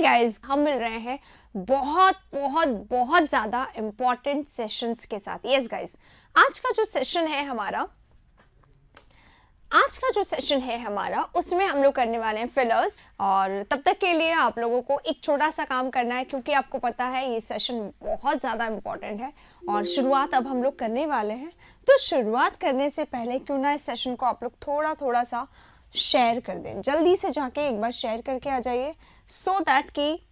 Guys, हम मिल रहे हैं बहुत बहुत बहुत ज़्यादा इम्पॉर्टेंट सेशंस के साथ। यस गाइज, आज का जो सेशन है हमारा उसमें हम लोग करने वाले हैं फिलर्स। और तब तक के लिए आप लोगों को एक छोटा सा काम करना है, क्योंकि आपको पता है ये सेशन बहुत ज़्यादा इम्पॉर्टेंट है और शुरुआत अब हम लोग करने वाले हैं। तो शुरुआत करने से पहले क्यों ना इस सेशन को आप लोग थोड़ा सा शेयर कर दें। जल्दी से जाके एक बार शेयर करके आ जाइए, सो दैट कि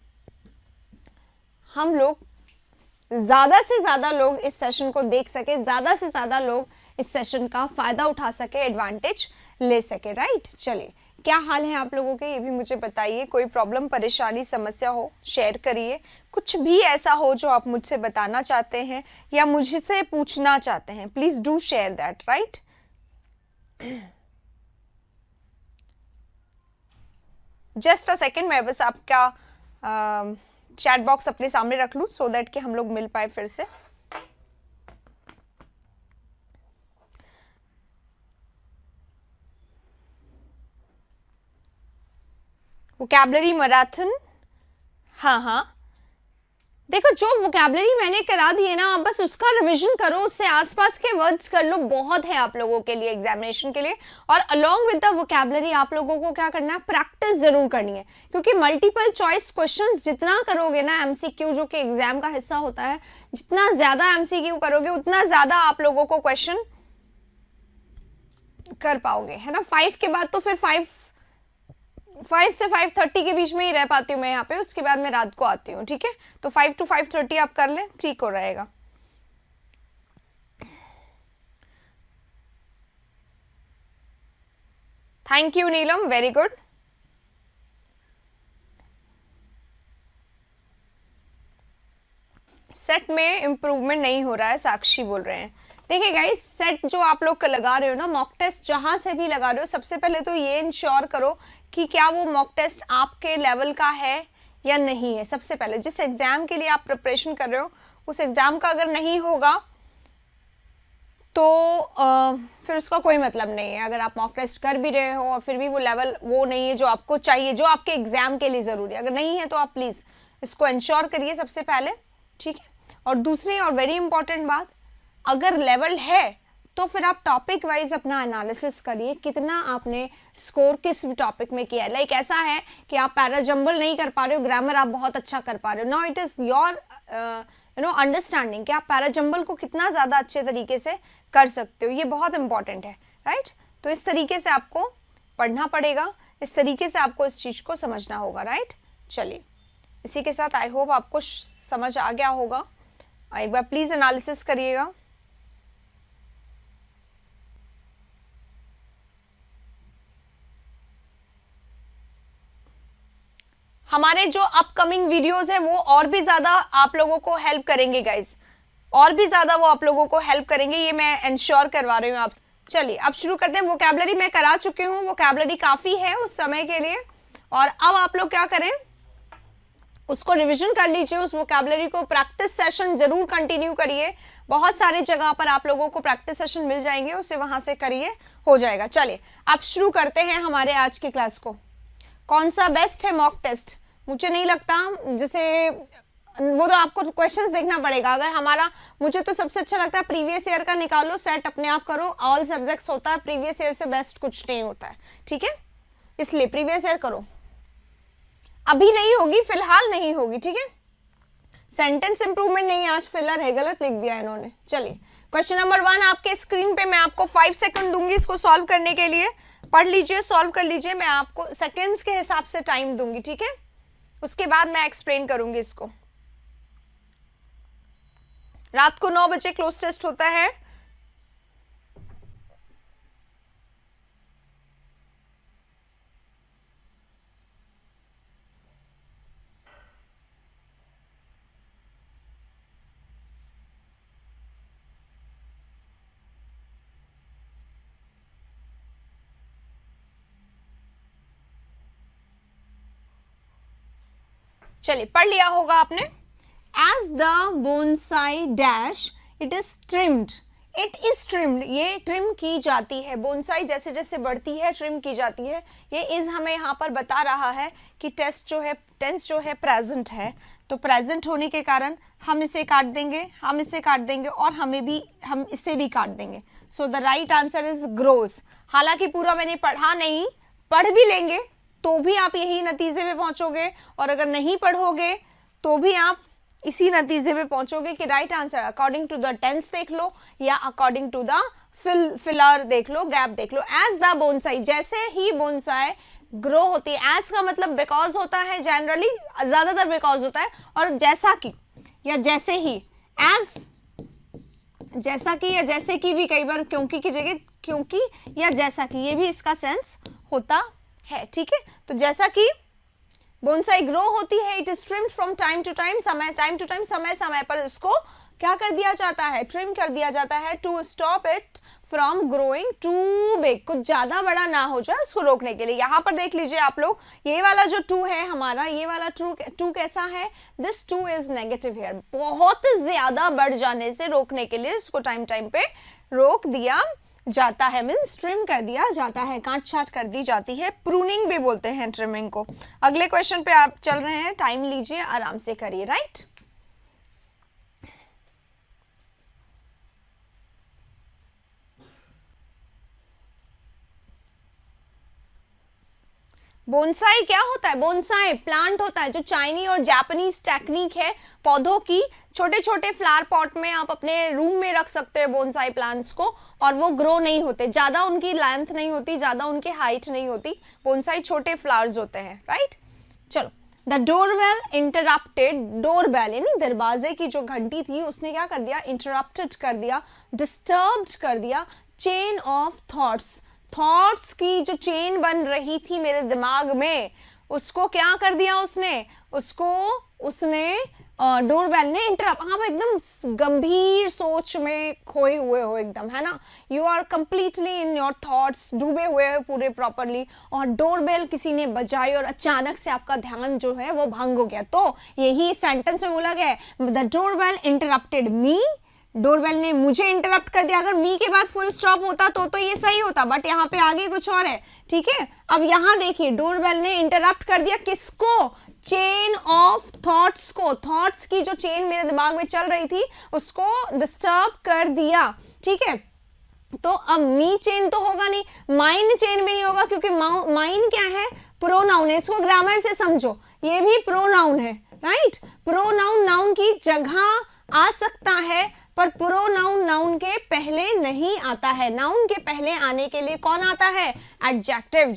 हम लोग ज़्यादा से ज़्यादा लोग इस सेशन को देख सके, ज़्यादा से ज़्यादा लोग इस सेशन का फ़ायदा उठा सके, एडवांटेज ले सके। राइट, चलिए, क्या हाल है आप लोगों के ये भी मुझे बताइए। कोई प्रॉब्लम, परेशानी, समस्या हो शेयर करिए। कुछ भी ऐसा हो जो आप मुझसे बताना चाहते हैं या मुझसे पूछना चाहते हैं, please do share that. Right, just a second, मैं बस आपका चैट बॉक्स अपने सामने रख लूं सो दैट कि हम लोग मिल पाए फिर से। वोकैबुलरी मैराथन, हाँ, देखो जो वोकैबुलरी मैंने करा दी है ना, आप बस उसका रिवीजन करो, उससे आसपास के वर्ड्स कर लो, बहुत है आप लोगों के लिए एग्जामिनेशन के लिए। और अलोंग विद द वोकैबुलरी आप लोगों को क्या करना है, प्रैक्टिस जरूर करनी है, क्योंकि मल्टीपल चॉइस क्वेश्चंस जितना करोगे ना, एमसीक्यू जो कि एग्जाम का हिस्सा होता है, जितना ज्यादा एमसीक्यू करोगे उतना ज्यादा आप लोगों को क्वेश्चन कर पाओगे, है ना। 5 के बाद तो फिर 5 से 5:30 के बीच में ही रह पाती हूँ मैं यहाँ पे, उसके बाद मैं रात को आती हूँ, ठीक है। तो 5 to 5:30 आप कर लें, ठीक हो रहेगा। Thank you Neelam, very good. Set में इम्प्रूवमेंट नहीं हो रहा है, साक्षी बोल रहे हैं। देखिए गाइस, सेट जो आप लोग लगा रहे हो ना, मॉक टेस्ट जहां से भी लगा रहे हो, सबसे पहले तो ये इंश्योर करो कि क्या वो मॉक टेस्ट आपके लेवल का है या नहीं है। सबसे पहले जिस एग्जाम के लिए आप प्रिपरेशन कर रहे हो उस एग्जाम का अगर नहीं होगा तो फिर उसका कोई मतलब नहीं है। अगर आप मॉक टेस्ट कर भी रहे हो और फिर भी वो लेवल वो नहीं है जो आपको चाहिए, जो आपके एग्जाम के लिए ज़रूरी है, अगर नहीं है तो आप प्लीज़ इसको इंश्योर करिए सबसे पहले, ठीक है। और दूसरी और वेरी इंपॉर्टेंट बात, अगर लेवल है तो फिर आप टॉपिक वाइज अपना एनालिसिस करिए, कितना आपने स्कोर किस टॉपिक में किया है। लाइक ऐसा है कि आप पैराजंबल नहीं कर पा रहे हो, ग्रामर आप बहुत अच्छा कर पा रहे हो, now it is your understanding कि आप पैराजंबल को कितना ज़्यादा अच्छे तरीके से कर सकते हो, ये बहुत इंपॉर्टेंट है। राइट, तो इस तरीके से आपको पढ़ना पड़ेगा, इस तरीके से आपको इस चीज़ को समझना होगा। राइट, चलिए, इसी के साथ आई होप आपको समझ आ गया होगा। एक बार प्लीज़ एनालिसिस करिएगा। हमारे जो अपकमिंग वीडियोस है वो और भी ज़्यादा आप लोगों को हेल्प करेंगे गाइज, और भी ज़्यादा वो आप लोगों को हेल्प करेंगे, ये मैं इंश्योर करवा रही हूँ आप। चलिए अब शुरू करते हैं। वोकैबुलरी मैं करा चुकी हूँ, वोकैबुलरी काफ़ी है उस समय के लिए, और अब आप लोग क्या करें, उसको रिवीजन कर लीजिए, उस वोकैबुलरी को प्रैक्टिस सेशन जरूर कंटिन्यू करिए। बहुत सारे जगह पर आप लोगों को प्रैक्टिस सेशन मिल जाएंगे, उसे वहां से करिए, हो जाएगा। चलिए अब शुरू करते हैं हमारे आज की क्लास को। कौन सा बेस्ट है मॉक टेस्ट? मुझे नहीं लगता, जैसे वो तो आपको क्वेश्चंस देखना पड़ेगा। अगर हमारा, मुझे तो सबसे अच्छा लगता है प्रीवियस ईयर का निकालो, सेट अपने आप करो, ऑल सब्जेक्ट्स होता है, प्रीवियस ईयर से बेस्ट कुछ नहीं होता है, ठीक है। इसलिए प्रीवियस ईयर करो, अभी नहीं होगी, फिलहाल नहीं होगी, ठीक है। सेंटेंस इंप्रूवमेंट नहीं, आज फिलर है, गलत लिख दिया इन्होंने। चलिए क्वेश्चन नंबर 1 आपके स्क्रीन पे, मैं आपको 5 सेकंड दूंगी इसको सॉल्व करने के लिए। पढ़ लीजिए, सॉल्व कर लीजिए, मैं आपको सेकंड्स के हिसाब से टाइम दूंगी, ठीक है। उसके बाद मैं एक्सप्लेन करूंगी इसको। रात को 9 बजे क्लोज टेस्ट होता है। चलिए पढ़ लिया होगा आपने। As the bonsai dash it is trimmed, it is trimmed, ये ट्रिम की जाती है। बोनसाई जैसे जैसे बढ़ती है ट्रिम की जाती है। ये इज हमें यहाँ पर बता रहा है कि टेंस जो है प्रेजेंट है, तो प्रेजेंट होने के कारण हम इसे काट देंगे, हम इसे काट देंगे और हम इसे भी काट देंगे। So the right answer is gross. हालांकि पूरा मैंने पढ़ा नहीं, पढ़ भी लेंगे तो भी आप यही नतीजे पे पहुंचोगे, और अगर नहीं पढ़ोगे तो भी आप इसी नतीजे पे पहुंचोगे कि right answer according to the tense देख लो या अकॉर्डिंग टू द फिलर देख लो, गैप देख लो। एज द बोनसाई, जैसे ही बोनसाई ग्रो होती है, एज का मतलब बिकॉज होता है, जनरली ज्यादातर बिकॉज होता है, और जैसा कि या जैसे ही, एज जैसा कि या जैसे कि भी कई बार क्योंकि की जगह क्योंकि या जैसा कि, ये भी इसका सेंस होता है। ठीक है, तो जैसा कि बोनसाई ग्रो होती है, it is trimmed from time to time to time, समय समय पर इसको क्या कर दिया जाता है, ट्रिम कर दिया जाता है, to stop it from growing too big, कुछ ज्यादा बड़ा ना हो जाए उसको रोकने के लिए। यहाँ पर देख लीजिए आप लोग, ये वाला जो टू है हमारा, ये वाला टू कैसा है, this two is negative here, बहुत ज्यादा बढ़ जाने से रोकने के लिए इसको टाइम टाइम पे रोक दिया जाता है, मीन्स ट्रिम कर दिया जाता है, काट छाट कर दी जाती है, प्रूनिंग भी बोलते हैं ट्रिमिंग को। अगले क्वेश्चन पे आप चल रहे हैं, टाइम लीजिए, आराम से करिए। राइट, बोनसाई क्या होता है, बोनसाई प्लांट होता है, जो चाइनी और जापानीज टेक्निक है पौधों की, छोटे छोटे फ्लावर पॉट में आप अपने रूम में रख सकते हो बोनसाई प्लांट्स को, और वो ग्रो नहीं होते, ज्यादा उनकी लेंथ नहीं होती, ज्यादा उनकी हाइट नहीं होती, बोनसाई छोटे फ्लावर्स होते हैं। राइट, चलो, द डोरबेल इंटरप्टेड, डोरबेल यानी दरवाजे की जो घंटी थी उसने क्या कर दिया, इंटरप्टेड कर दिया, डिस्टर्ब्ड कर दिया चेन ऑफ थॉट्स की जो चेन बन रही थी मेरे दिमाग में, उसको क्या कर दिया उसने डोरबेल ने इंटरप्ट। आप एकदम गंभीर सोच में खोए हुए हो एकदम, है ना, you are completely in your thoughts, डूबे हुए हो पूरे प्रॉपरली, और डोरबेल किसी ने बजाई और अचानक से आपका ध्यान जो है वो भंग हो गया। तो यही सेंटेंस में बोला गया है, the doorbell interrupted me, doorbell ने मुझे इंटरप्ट कर दिया। अगर मी के बाद फुल स्टॉप होता तो ये सही होता, बट यहाँ पे आगे कुछ और है। ठीक है, अब यहाँ देखिए, डोरबेल ने इंटरप्ट कर दिया किसको, चेन ऑफ थॉट्स को, थॉट्स की जो चेन मेरे दिमाग में चल रही थी उसको डिस्टर्ब कर दिया। ठीक है, तो अब मी चेन तो होगा नहीं, माइन चेन भी नहीं होगा, क्योंकि माइन क्या है, प्रोनाउन है, इसको ग्रामर से समझो, ये भी प्रोनाउन है। राइट, प्रोनाउन नाउन की जगह आ सकता है, पर प्रोनाउन नाउन के पहले नहीं आता है। नाउन के पहले आने के लिए कौन आता है, एडजेक्टिव,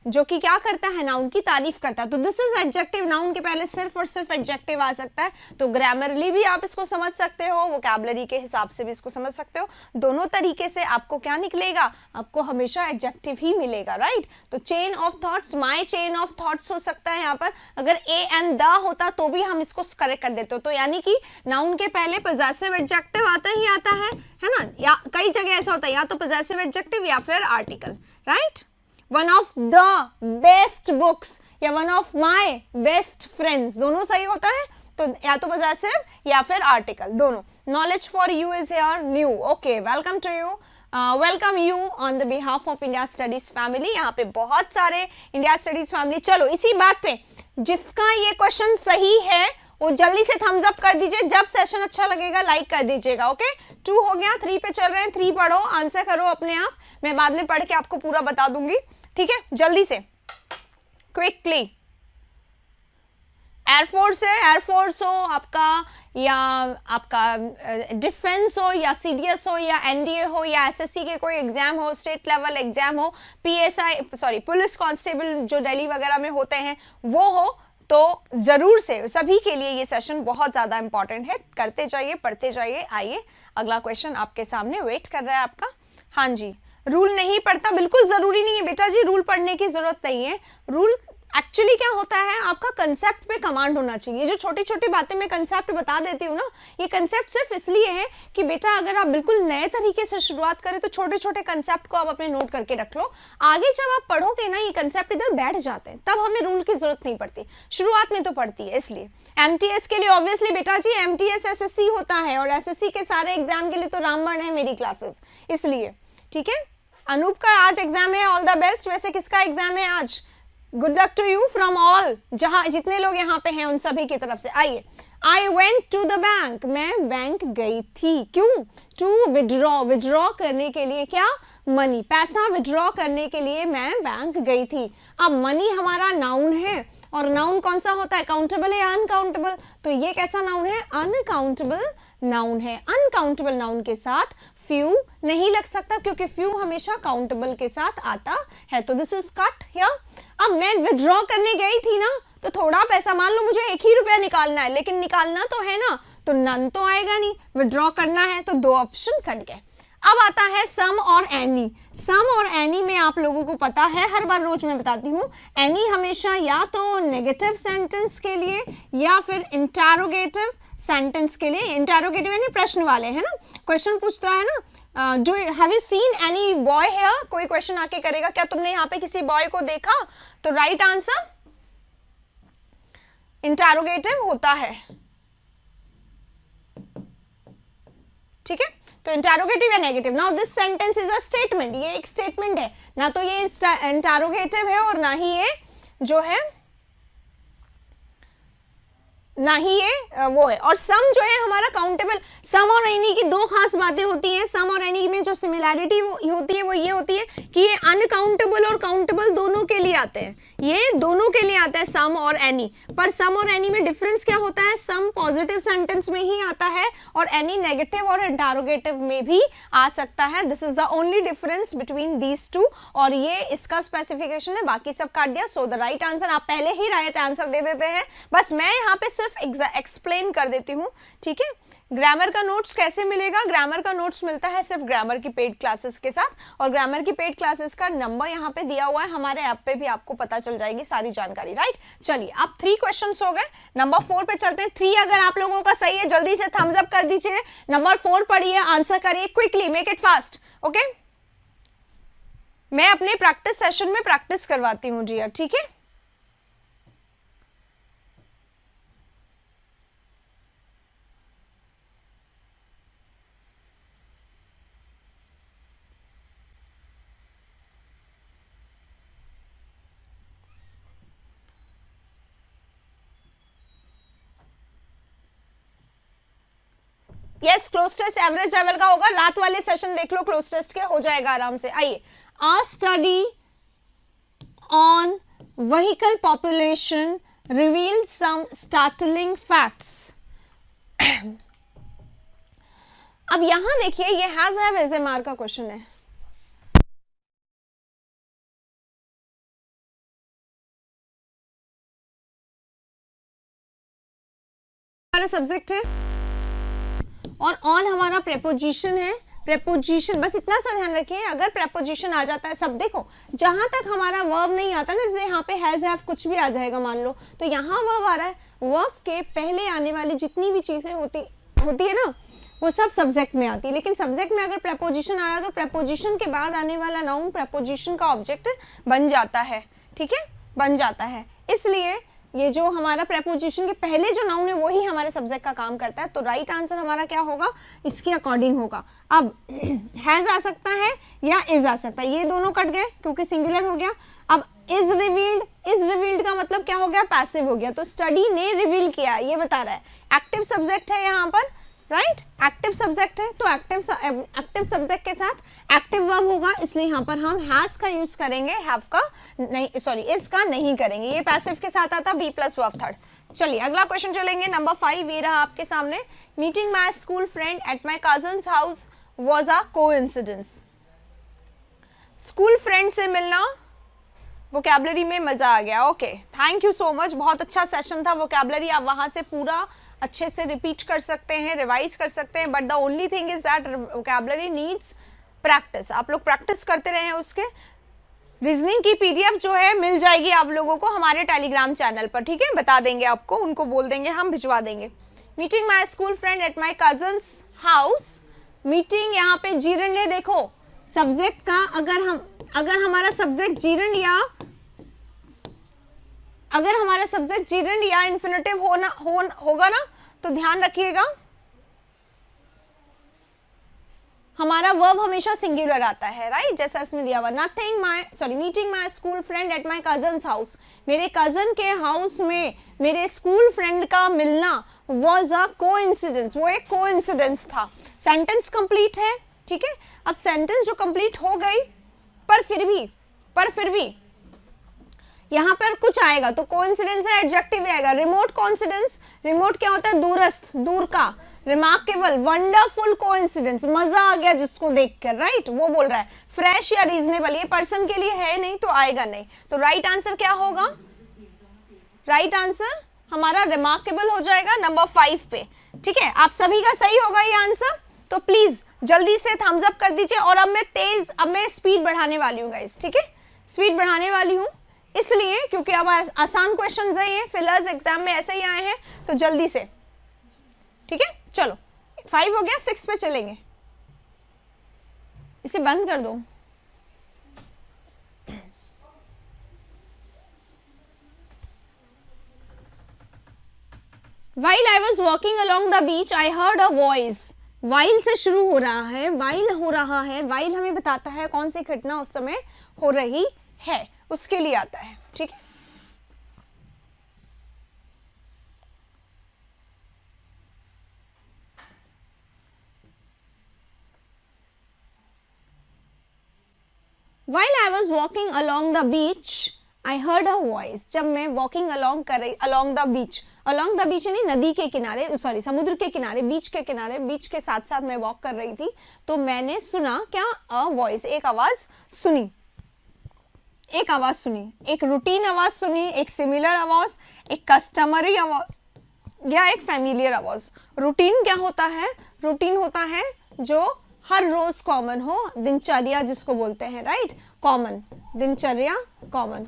जो कि क्या करता है, नाउन की तारीफ करता है। तो दिस इज एडजेक्टिव, नाउन के पहले सिर्फ और सिर्फ एडजेक्टिव आ सकता है। तो ग्रामरली भी आप इसको समझ सकते हो, वोकैबुलरी के हिसाब से भी इसको समझ सकते हो, दोनों तरीके से आपको क्या निकलेगा, आपको हमेशा एडजेक्टिव ही मिलेगा। राइट, तो chain of thoughts, my chain of thoughts हो सकता है यहाँ पर, अगर ए एंड द होता तो भी हम इसको करेक्ट कर देते हो। तो यानी कि नाउन के पहले पॉजेसिव एडजेक्टिव आता ही आता है ना, या कई जगह ऐसा होता है, या तो पॉजेसिव एडजेक्टिव या फिर article. Right, one of the best books या one of my best friends, दोनों सही होता है, तो या तो पॉजेसिव या फिर आर्टिकल, दोनों। Knowledge for you is here new, okay, welcome to you, welcome you on the behalf of India studies family. यहाँ पे बहुत सारे इंडिया स्टडीज फैमिली। चलो, इसी बात पे जिसका ये क्वेश्चन सही है वो जल्दी से थम्स अप कर दीजिए, जब सेशन अच्छा लगेगा लाइक कर दीजिएगा। ओके, 2 हो गया, 3 पे चल रहे हैं, 3 पढ़ो, आंसर करो अपने आप, मैं बाद में पढ़ के आपको पूरा बता दूंगी। ठीक है, जल्दी से, क्विकली। एयरफोर्स है, एयरफोर्स हो आपका, या आपका डिफेंस हो, या सीडीएस हो, या एनडीए हो, या एसएससी के कोई एग्जाम हो, स्टेट लेवल एग्जाम हो, पुलिस कांस्टेबल जो दिल्ली वगैरह में होते हैं वो हो, तो जरूर से सभी के लिए ये सेशन बहुत ज्यादा इंपॉर्टेंट है। करते जाइए, पढ़ते जाइए। आइए, अगला क्वेश्चन आपके सामने वेट कर रहा है आपका। हाँ जी, रूल नहीं पढ़ता, बिल्कुल जरूरी नहीं है बेटा जी, रूल पढ़ने की जरूरत नहीं है। रूल एक्चुअली क्या होता है, आपका कंसेप्ट पे कमांड होना चाहिए। जो छोटी छोटी बातें मैं कंसेप्ट बता देती हूँ ना, ये कंसेप्ट सिर्फ इसलिए है कि बेटा अगर आप बिल्कुल नए तरीके से शुरुआत करें तो छोटे छोटे कंसेप्ट को आप अपने नोट करके रख लो। आगे जब आप पढ़ोगे ना, ये कंसेप्ट इधर बैठ जाते हैं, तब हमें रूल की जरूरत नहीं पड़ती, शुरुआत में तो पड़ती है। इसलिए एमटीएस के लिए ऑब्वियसली बेटा जी एमटीएस एसएससी होता है, और एसएससी के सारे एग्जाम के लिए तो रामबाण है मेरी क्लासेस, इसलिए ठीक है। अनूप का आज एग्जाम है, ऑल द बेस्ट। वैसे किसका एग्जाम है आज? Good luck to you from all, जहां जितने लोग यहाँ पे हैं उन सभी की तरफ से। आइए, I went to the bank, मैं बैंक गई थी। क्यों? टू विड्रॉ, विड्रॉ करने के लिए क्या? मनी, पैसा विड्रॉ करने के लिए मैं बैंक गई थी। अब मनी हमारा नाउन है, और नाउन कौन सा होता है? काउंटेबल या अनकाउंटेबल? तो ये कैसा नाउन है? अनकाउंटेबल नाउन है। अनकाउंटेबल नाउन के साथ फ्यू नहीं लग सकता, क्योंकि फ्यू हमेशा काउंटेबल के साथ आता है। तो दिस इज कट हियर। अब मैं विड्रॉ करने गई थी ना, तो थोड़ा पैसा, मान लो मुझे 1 ही रुपया निकालना है, लेकिन निकालना तो है ना, तो नन तो आएगा नहीं, विड्रॉ करना है, तो 2 ऑप्शन कट गए। अब आता है सम और एनी। सम और एनी में आप लोगों को पता है, हर बार रोज मैं बताती हूँ, एनी हमेशा या तो नेगेटिव सेंटेंस के लिए या फिर इंटरोगेटिव सेंटेंस के लिए। इंटरोगेटिव यानी प्रश्न वाले, है ना, क्वेश्चन पूछता है ना, do have you seen any boy here, कोई क्वेश्चन आके करेगा, क्या तुमने यहाँ पे किसी बॉय को देखा? तो राइट आंसर इंटरोगेटिव होता है, ठीक है। तो इंटरोगेटिव या negative. Now this sentence is a statement, ये एक स्टेटमेंट है ना, तो ये इंटरोगेटिव है और ना ही ये जो है, ना ही ये वो है। और सम जो है हमारा काउंटेबल। सम और एनी की 2 खास बातें होती हैं। सम और एनी में जो सिमिलैरिटी होती है वो ये होती है कि ये अनकाउंटेबल और काउंटेबल दोनों के लिए आते हैं, ये दोनों के लिए आता है सम और एनी। पर सम और एनी में डिफरेंस क्या होता है? सम पॉजिटिव सेंटेंस में ही आता है और एनी नेगेटिव और इंटरोगेटिव में भी आ सकता है। This is the only difference between these two, और ये इसका स्पेसिफिकेशन है, बाकी सब काट दिया। सो द राइट आंसर, आप पहले ही राइट आंसर दे देते हैं, बस मैं यहाँ पे सिर्फ एक्सप्लेन कर देती हूँ, ठीक है। ग्रामर का नोट्स कैसे मिलेगा? ग्रामर का नोट्स मिलता है सिर्फ ग्रामर की पेड क्लासेस के साथ, और ग्रामर की पेड क्लासेस का नंबर यहाँ पे दिया हुआ है, हमारे ऐप पे भी आपको पता चल जाएगी सारी जानकारी, राइट। चलिए, अब 3 क्वेश्चंस हो गए, नंबर 4 पे चलते हैं। 3 अगर आप लोगों का सही है जल्दी से थम्स अप कर दीजिए। नंबर 4 पढ़िए, आंसर करिए quickly, make it fast, okay. मैं अपने प्रैक्टिस सेशन में प्रैक्टिस करवाती हूँ जी, ठीक है। Yes, close test average level का होगा, रात वाले सेशन देख लो, क्लोज टेस्ट के हो जाएगा आराम से। आइए, a study on vehicle population reveal some startling facts. अब यहां देखिए, ये हैज हैव एज ए मार का क्वेश्चन है। हमारा सब्जेक्ट है और ऑन हमारा प्रेपोजिशन है। प्रेपोजिशन, बस इतना सा ध्यान रखिए, अगर प्रेपोजिशन आ जाता है, सब देखो, जहां तक हमारा वर्ब नहीं आता ना, जैसे यहाँ पे हैज हैव कुछ भी आ जाएगा मान लो, तो यहाँ वर्ब आ रहा है, वर्ब के पहले आने वाली जितनी भी चीजें होती है ना, वो सब सब्जेक्ट में आती है। लेकिन सब्जेक्ट में अगर प्रेपोजिशन आ रहा है तो प्रेपोजिशन के बाद आने वाला नाउन प्रेपोजिशन का ऑब्जेक्ट बन जाता है, ठीक है, बन जाता है। इसलिए ये जो हमारा प्रेपोजिशन के पहले जो नाउन है वही हमारे सब्जेक्ट का काम करता है। तो राइट आंसर हमारा क्या होगा? इसके अकॉर्डिंग होगा। अब हैज आ सकता है या इज आ सकता है, ये दोनों कट गए क्योंकि सिंगुलर हो गया। अब इज रिवील्ड का मतलब क्या हो गया? पैसिव हो गया। तो स्टडी ने रिवील किया, ये बता रहा है। एक्टिव सब्जेक्ट है यहाँ पर, राइट, एक्टिव सब्जेक्ट है, तो एक्टिव सब्जेक्ट के साथ एक्टिव वर्ब होगा, इसलिए यहाँ पर हम हैज का यूज करेंगे, हैव का नहीं, सॉरी इज का नहीं करेंगे। ये पैसिव के साथ आता बी प्लस वर्ब थर्ड। चलिए अगला क्वेश्चन चलेंगे, नंबर 5 ये रहा आपके सामने। Meeting my school friend at my cousins house was a coincidence. School friend से मिलना, वोकैबुलरी में मजा आ गया, okay, thank you so much, बहुत अच्छा सेशन था। वोकैबुलरी आप वहां से पूरा अच्छे से रिपीट कर सकते हैं, रिवाइज कर सकते हैं, but the only thing is that vocabulary needs practice. आप लोग प्रैक्टिस करते रहे उसके, रीजनिंग की पीडीएफ जो है मिल जाएगी आप लोगों को हमारे टेलीग्राम चैनल पर, ठीक है, बता देंगे आपको, उनको बोल देंगे, हम भिजवा देंगे। Meeting my school friend at my cousins house. Meeting यहाँ पे जीरंड है, देखो सब्जेक्ट का, अगर हमारा सब्जेक्ट जीरंड या इन्फिनेटिव होगा ना, तो ध्यान रखिएगा हमारा वर्ब हमेशा सिंगुलर आता है, राइट, जैसा इसमें दिया हुआ। Meeting my school friend at my cousins house. मेरे कजन के हाउस में मेरे स्कूल फ्रेंड का मिलना वॉज अ कोइंसिडेंस, वो एक कोइंसिडेंस था। सेंटेंस कंप्लीट है, ठीक है। अब सेंटेंस जो कंप्लीट हो गई, पर फिर भी यहाँ पर कुछ आएगा तो कोइंसिडेंस है, एडजेक्टिव आएगा। रिमोट कोइंसिडेंस, रिमोट क्या होता है, दूरस्थ, दूर का। रिमार्केबल, वंडरफुल कोइंसिडेंस, मजा आ गया जिसको देखकर, राइट, वो बोल रहा है। फ्रेश या रीजनेबल, ये पर्सन के लिए है नहीं तो आएगा नहीं, तो राइट आंसर क्या होगा, राइट आंसर हमारा रिमार्केबल हो जाएगा नंबर 5 पे, ठीक है। आप सभी का सही होगा ये आंसर, तो प्लीज जल्दी से थम्स अप कर दीजिए। और अब मैं स्पीड बढ़ाने वाली हूँ गाइस, ठीक है, स्पीड बढ़ाने वाली हूँ इसलिए क्योंकि अब आसान क्वेश्चंस है ये, फिलर्स एग्जाम में ऐसे ही आए हैं, तो जल्दी से, ठीक है। चलो 5 हो गया, 6 पे चलेंगे। इसे बंद कर दो। While I was walking along the beach, I heard a voice. While से शुरू हो रहा है, while हमें बताता है कौन सी घटना उस समय हो रही है, उसके लिए आता है, ठीक है। While I was walking along the beach, I heard a voice. जब मैं walking along कर रही, along the beach यानी नदी के किनारे, सॉरी समुद्र के किनारे, बीच के किनारे, बीच के साथ साथ मैं वॉक कर रही थी, तो मैंने सुना क्या, a voice, एक आवाज सुनी, एक रूटीन आवाज सुनी, एक सिमिलर आवाज, एक कस्टमरी आवाज या एक फैमिलियर आवाज। रूटीन क्या होता है, रूटीन होता है जो हर रोज कॉमन हो, दिनचर्या जिसको बोलते हैं, राइट, कॉमन, दिनचर्या कॉमन,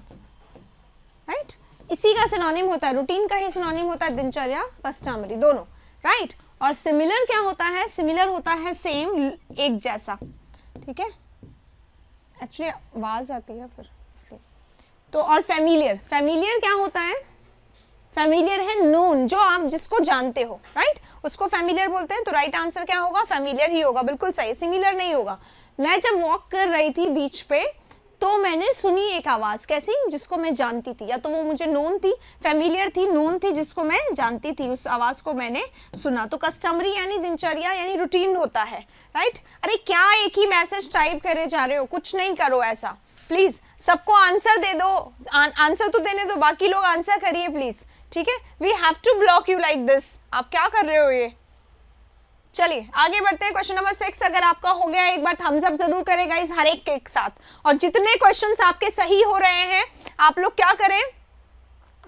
राइट, इसी का सिनोनिम होता है, रूटीन का ही सिनोनिम होता है दिनचर्या, कस्टमरी, दोनों, राइट। और सिमिलर क्या होता है, सिमिलर होता है सेम, एक जैसा, ठीक है, एक्चुअली आवाज आती है फिर इसलिए। तो और फैमिलियर क्या होता है, फैमिलियर है नोन, जो आप जिसको जानते हो, राइट, उसको फैमिलियर बोलते हैं, तो राइट आंसर क्या होगा, फैमिलियर ही होगा, बिल्कुल सही, सिमिलर नहीं होगा। मैं जब वॉक कर रही थी बीच पे, तो मैंने सुनी एक आवाज, कैसी, जिसको मैं जानती थी, या तो वो मुझे नोन थी, फैमिलियर थी, नोन थी, जिसको मैं जानती थी, उस आवाज को मैंने सुना। तो कस्टमरी यानी दिनचर्या यानी रूटीन होता है, राइट। अरे क्या एक ही मैसेज टाइप करे जा रहे हो, कुछ नहीं करो ऐसा, प्लीज सबको आंसर दे दो, आंसर तो देने दो, बाकी लोग आंसर करिए प्लीज, ठीक है। We have to block you like this, आप क्या कर रहे हो ये। चलिए आगे बढ़ते हैं, क्वेश्चन नंबर 6 अगर आपका हो गया एक बार थम्स अप जरूर करें गाइस, हर एक के साथ। और जितने क्वेश्चंस आपके सही हो रहे हैं आप लोग क्या करें,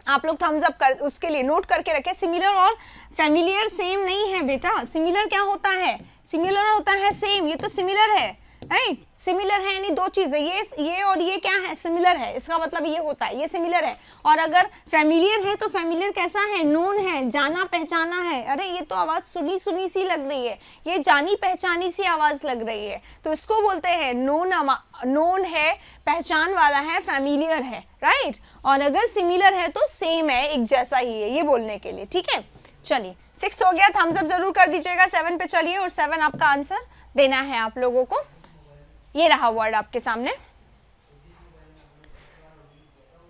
आप लोग थम्स अप कर, उसके लिए नोट करके रखें। सिमिलर और फैमिलियर सेम नहीं है बेटा, सिमिलर क्या होता है, सिमिलर होता है सेम, ये तो सिमिलर है, राइट, सिमिलर है यानी दो चीजें, ये और ये क्या है, सिमिलर है, इसका मतलब ये होता है, ये सिमिलर है। और अगर फैमिलियर है तो फैमिलियर कैसा है, नोन है, जाना पहचाना है। अरे ये तो आवाज सुनी सुनी सी लग रही है, ये जानी पहचानी सी आवाज लग रही है, तो इसको बोलते हैं नोन है, पहचान वाला है, फैमिलियर है, राइट। और अगर सिमिलर है तो सेम है, एक जैसा ही है, ये बोलने के लिए, ठीक है। चलिए 6 हो गया, थम्स अप जरूर कर दीजिएगा। 7 पे चलिए, और 7 आपका आंसर देना है आप लोगों को। ये रहा वर्ड आपके सामने,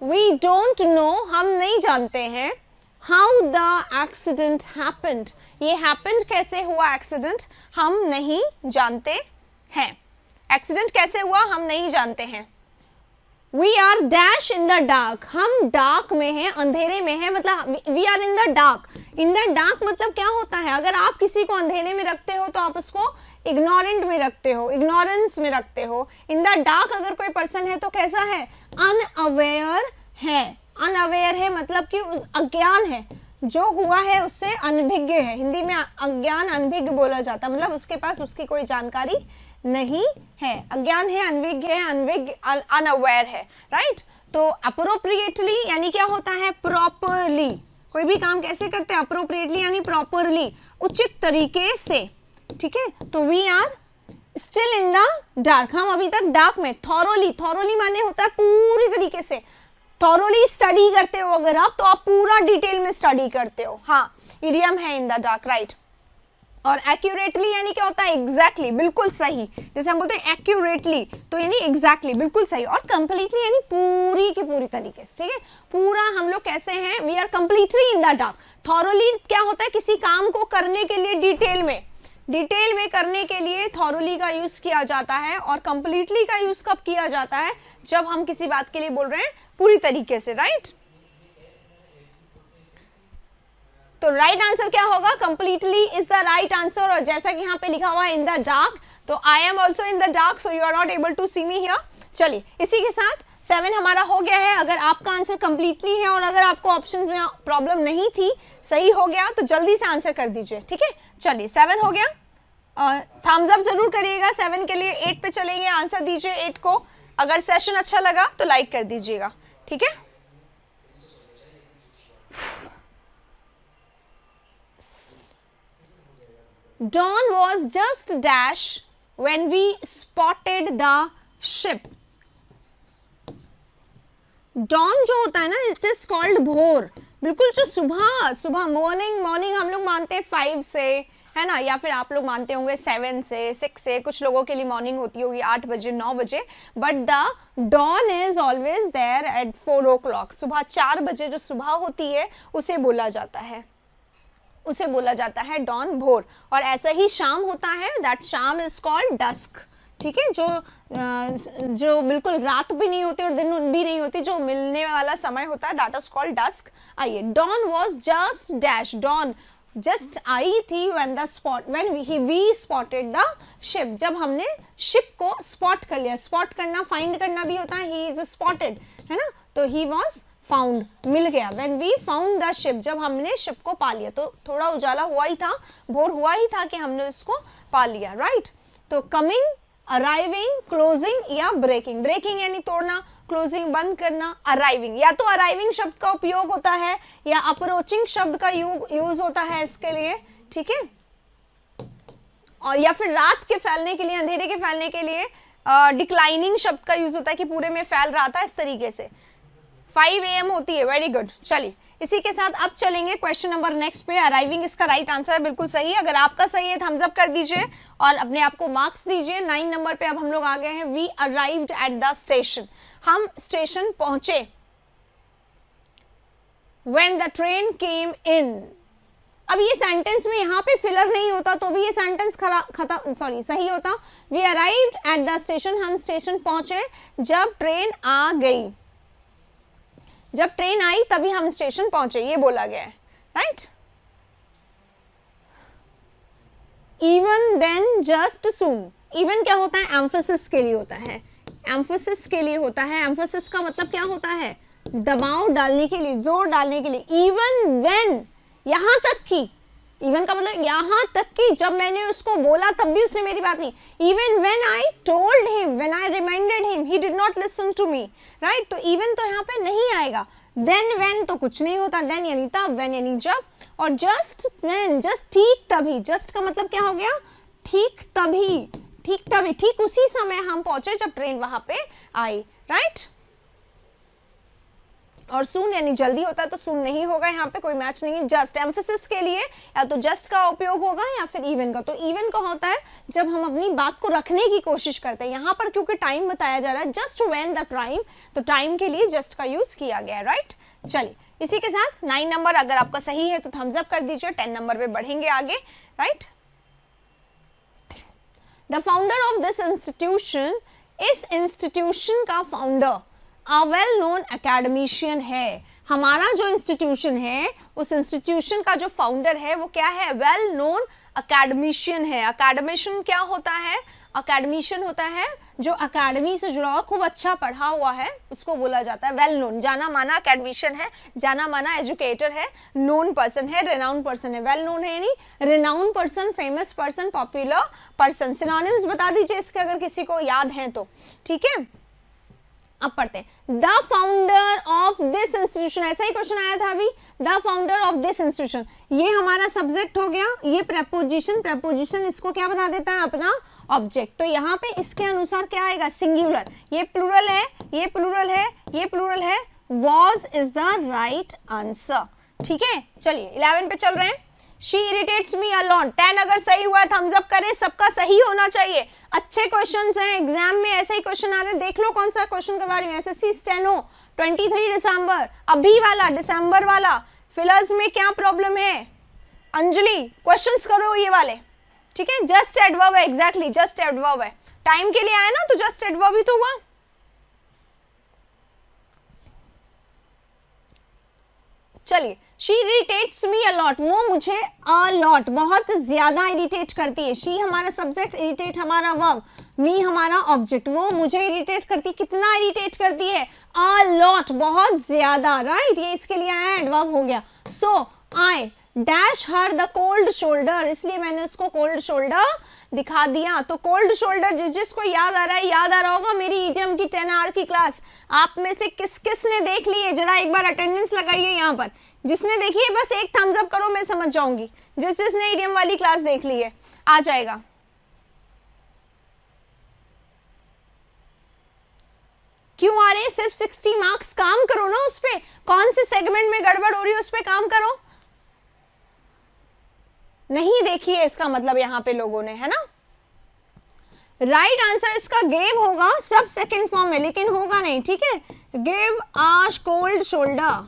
We don't know, हम नहीं जानते हैं, how the accident happened, ये happened कैसे हुआ एक्सीडेंट, हम नहीं जानते हैं, एक्सीडेंट कैसे हुआ हम नहीं जानते हैं। We are dash in the dark, हम डार्क में हैं, अंधेरे में हैं, मतलब we are in the dark, in the dark मतलब क्या होता है, अगर आप किसी को अंधेरे में रखते हो तो आप उसको इग्नोरेंट में रखते हो, इग्नोरेंस में रखते हो। इन द डार्क अगर कोई पर्सन है तो कैसा है, अनअवेयर है, अनअवेयर है मतलब कि अज्ञान है, जो हुआ है उससे अनभिज्ञ है, हिंदी में अज्ञान अनभिज्ञ बोला जाता है, मतलब उसके पास उसकी कोई जानकारी नहीं है। अज्ञान है, अनभिज्ञ है, अनविज्ञ अनअवेयर है, राइट। तो अप्रोप्रिएटली यानी क्या होता है, प्रॉपरली। कोई भी काम कैसे करते हैं, अप्रोप्रिएटली यानी प्रॉपरली, उचित तरीके से, ठीक है। तो we are still in the dark, हम अभी तक डार्क में। थॉरोली, थॉरोली माने होता है पूरी तरीके से, थॉरोली स्टडी करते हो अगर आप, तो आप पूरा डिटेल में स्टडी करते हो, हाँ, इडियम है इन द डार्क, राइट। और एक्यूरेटली यानी क्या होता है, एग्जैक्टली, बिल्कुल सही, जैसे हम बोलते हैं एक्यूरेटली, तो यानी एग्जैक्टली, बिल्कुल सही। और कंप्लीटली यानी पूरी की पूरी तरीके से, ठीक है, पूरा हम लोग कैसे हैं, we are completely in the dark. Thoroughly क्या होता है, किसी काम को करने के लिए डिटेल में करने के लिए थॉरोली का यूज किया जाता है। और कंप्लीटली का यूज कब किया जाता है, जब हम किसी बात के लिए बोल रहे हैं पूरी तरीके से, राइट। तो राइट आंसर क्या होगा, completely is the right answer. और जैसा कि यहाँ पे लिखा हुआ है इन द डार्क, तो I am also in the dark, so you are not able to see me here. चलिए, इसी के साथ 7 हमारा हो गया है। अगर आपका आंसर कंप्लीटली है और अगर आपको ऑप्शन में प्रॉब्लम नहीं थी, सही हो गया, तो जल्दी से आंसर कर दीजिए, ठीक है। चलिए, 7 हो गया, थम्स अप जरूर करिएगा 7 के लिए। 8 पे चलेंगे, आंसर दीजिए 8 को। अगर सेशन अच्छा लगा तो लाइक कर दीजिएगा, ठीक है। Dawn was just dash when we spotted the ship. Dawn जो होता है ना, it is called भोर, बिल्कुल जो सुबह मॉर्निंग हम लोग मानते हैं 5 से, है ना, या फिर आप लोग मानते होंगे 7 से 6 से, कुछ लोगों के लिए मॉर्निंग होती होगी 8 बजे 9 बजे, but the dawn is always there at 4 o'clock। सुबह 4 बजे जो सुबह होती है उसे बोला जाता है डॉन, भोर। और ऐसा ही शाम होता है, दैट शाम इज कॉल्ड डस्क, ठीक है। जो बिल्कुल रात भी नहीं होती और दिन भी नहीं होती, जो मिलने वाला समय होता है, दैट इज कॉल्ड डस्क। आइए, dawn was just dash, dawn just आई थी when we spotted the ship, जब हमने शिप को स्पॉट कर लिया। स्पॉट करना, फाइंड करना भी होता है, he is spotted, है ना, तो he was फाउंड, मिल गया। when we found the ship, जब हमने शिप को पा लिया, तो थोड़ा उजाला हुआ ही था, भोर हुआ ही था कि हमने उसको पा लिया, राइट। तो कमिंग, अराइविंग, क्लोजिंग या ब्रेकिंग। ब्रेकिंग यानी तोड़ना, क्लोजिंग बंद करना, अराइविंग या तो अराइविंग शब्द का उपयोग होता है या अप्रोचिंग शब्द का यूज होता है इसके लिए, ठीक है। और या फिर रात के फैलने के लिए, अंधेरे के फैलने के लिए डिक्लाइनिंग शब्द का यूज होता है कि पूरे में फैल रहा था, इस तरीके से। 5 AM होती है, वेरी गुड। चलिए, इसी के साथ अब चलेंगे क्वेश्चन नंबर नेक्स्ट पे। अराइविंग इसका राइट आंसर है, बिल्कुल सही। अगर आपका सही है थम्स अप कर दीजिए और अपने आप को मार्क्स दीजिए। 9 नंबर पे अब हम लोग आ गए हैं, we arrived at the station, हम स्टेशन पहुंचे। When the train came in, अब ये सेंटेंस में यहाँ पे फिलर नहीं होता तो भी ये सेंटेंस सही होता। We arrived at the station, हम स्टेशन पहुंचे जब ट्रेन आ गई, जब ट्रेन आई तभी हम स्टेशन पहुंचे, ये बोला गया है, राइट। इवन देन, जस्ट सून। इवन क्या होता है, एम्फेसिस के लिए होता है, एम्फेसिस के लिए होता है। एम्फेसिस का मतलब क्या होता है, दबाव डालने के लिए, जोर डालने के लिए। इवन व्हेन, यहां तक की, इवन का मतलब यहां तक कि जब मैंने उसको बोला तब भी उसने मेरी बात नहीं। Even when I told him, when I reminded him, he did not listen to me, right. तो इवन तो यहाँ पे नहीं आएगा। देन व्हेन तो कुछ नहीं होता, देन यानी तब, व्हेन यानी जब। और जस्ट व्हेन, जस्ट ठीक तभी। जस्ट का मतलब क्या हो गया, ठीक तभी, ठीक तभी, ठीक उसी समय हम पहुंचे जब ट्रेन वहां पे आई, राइट। और सून यानी जल्दी होता है, तो सून नहीं होगा, यहाँ पे कोई मैच नहीं है। जस्ट एम्फेसिस के लिए या तो जस्ट का उपयोग होगा या फिर इवन का। तो इवन का होता है जब हम अपनी बात को रखने की कोशिश करते हैं। यहाँ पर क्योंकि टाइम बताया जा रहा है, जस्ट व्हेन द टाइम, तो टाइम के लिए जस्ट का यूज किया गया है, राइट। चलिए, इसी के साथ 9 नंबर अगर आपका सही है तो थम्स अप कर दीजिए। 10 नंबर पे बढ़ेंगे आगे, right. The founder of this institution, इस इंस्टीट्यूशन का फाउंडर, वेल नोन एकेडमिशियन है। हमारा जो इंस्टीट्यूशन है उस इंस्टीट्यूशन का जो फाउंडर है वो क्या है, वेल नोन एकेडमिशियन है। एकेडमिशियन क्या होता है, एकेडमिशियन होता है जो एकेडमी से जुड़ा हुआ, खूब अच्छा पढ़ा हुआ है, उसको बोला जाता है वेल नोन, जाना माना एकेडमिशियन है, जाना माना एजुकेटर है, नोन पर्सन है, रेनाउंड पर्सन है। वेल नोन है यानी renowned person, famous person, popular person. Synonyms बता दीजिए इसके अगर किसी को याद है तो, ठीक है। अब पढ़ते हैं, the founder of this institution, ऐसा ही क्वेश्चन आया था अभी, the founder of this institution, ये हमारा सब्जेक्ट हो गया, ये प्रेपोजिशन, प्रेपोजिशन इसको क्या बना देता है, अपना ऑब्जेक्ट। तो यहाँ पे इसके अनुसार क्या आएगा, सिंगुलर, ये प्लूरल है, ये प्लूरल है, ये प्लूरल है, was is the right answer, ठीक है। चलिए 11 पे चल रहे हैं। She irritates me a lot, 10 अगर सही हुआ है थम्स अप करें, सबका सही होना चाहिए। अच्छे क्वेश्चंस हैं, एग्जाम में ऐसे ही क्वेश्चन आ रहे हैं, देख लो कौन सा क्वेश्चन करवा रही हूँ। एसएससी स्टेनो 23 दिसंबर, अभी वाला दिसंबर वाला। फिलर्स में क्या प्रॉब्लम है अंजलि, क्वेश्चंस करो ये वाले, ठीक है। जस्ट एडवर्ब है, एग्जैक्टली जस्ट एडवर्ब है, टाइम के लिए आया ना तो जस्ट एडवर्ब ही तो हुआ। चलिए, शी इरिटेट्स मी अलॉट, वो मुझे अलॉट बहुत ज्यादा इरिटेट करती है। शी हमारा सब्जेक्ट, इरिटेट हमारा वर्ब, मी हमारा ऑब्जेक्ट, वो मुझे इरिटेट करती है। कितना इरिटेट करती है, अलॉट, बहुत ज्यादा, राइट। ये इसके लिए आया, एडवर्ब हो गया। So I dash her the cold shoulder, इसलिए मैंने उसको कोल्ड शोल्डर दिखा दिया। तो कोल्ड शोल्डर जिसको याद आ रहा है, याद आ रहा होगा मेरी ईडीएम की 10 आवर की क्लास। आप में से किस किस ने देख ली है, जरा एक बार अटेंडेंस लगाइए यहाँ पर। जिसने देखी है बस एक थम्स अप करो, मैं समझ जाऊंगी। जिसने ईडीएम वाली क्लास देख ली है आ जाएगा। क्यों आ रहे हैं, सिर्फ 60 मार्क्स, काम करो ना उस पे। कौन से सेगमेंट में गड़बड़ हो रही है उस पे काम करो। नहीं देखी है इसका मतलब यहाँ पे लोगों ने, है ना। राइट आंसर इसका गेव होगा, सब सेकंड फॉर्म में, लेकिन होगा नहीं, ठीक है। Give a cold shoulder,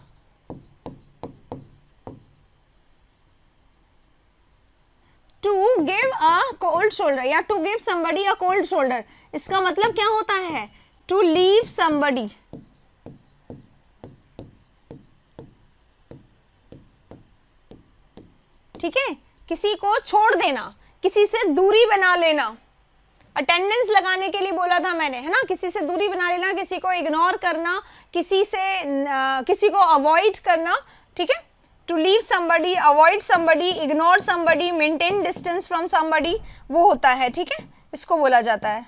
to give a cold shoulder या to give somebody a cold shoulder, इसका मतलब क्या होता है, टू लीव समबडी। ठीक है, किसी को छोड़ देना, किसी से दूरी बना लेना। अटेंडेंस लगाने के लिए बोला था मैंने, है ना। किसी से दूरी बना लेना, किसी को इग्नोर करना, किसी को अवॉइड करना, ठीक है। To leave somebody, avoid somebody, ignore somebody, maintain distance from somebody, वो होता है, ठीक है। इसको बोला जाता है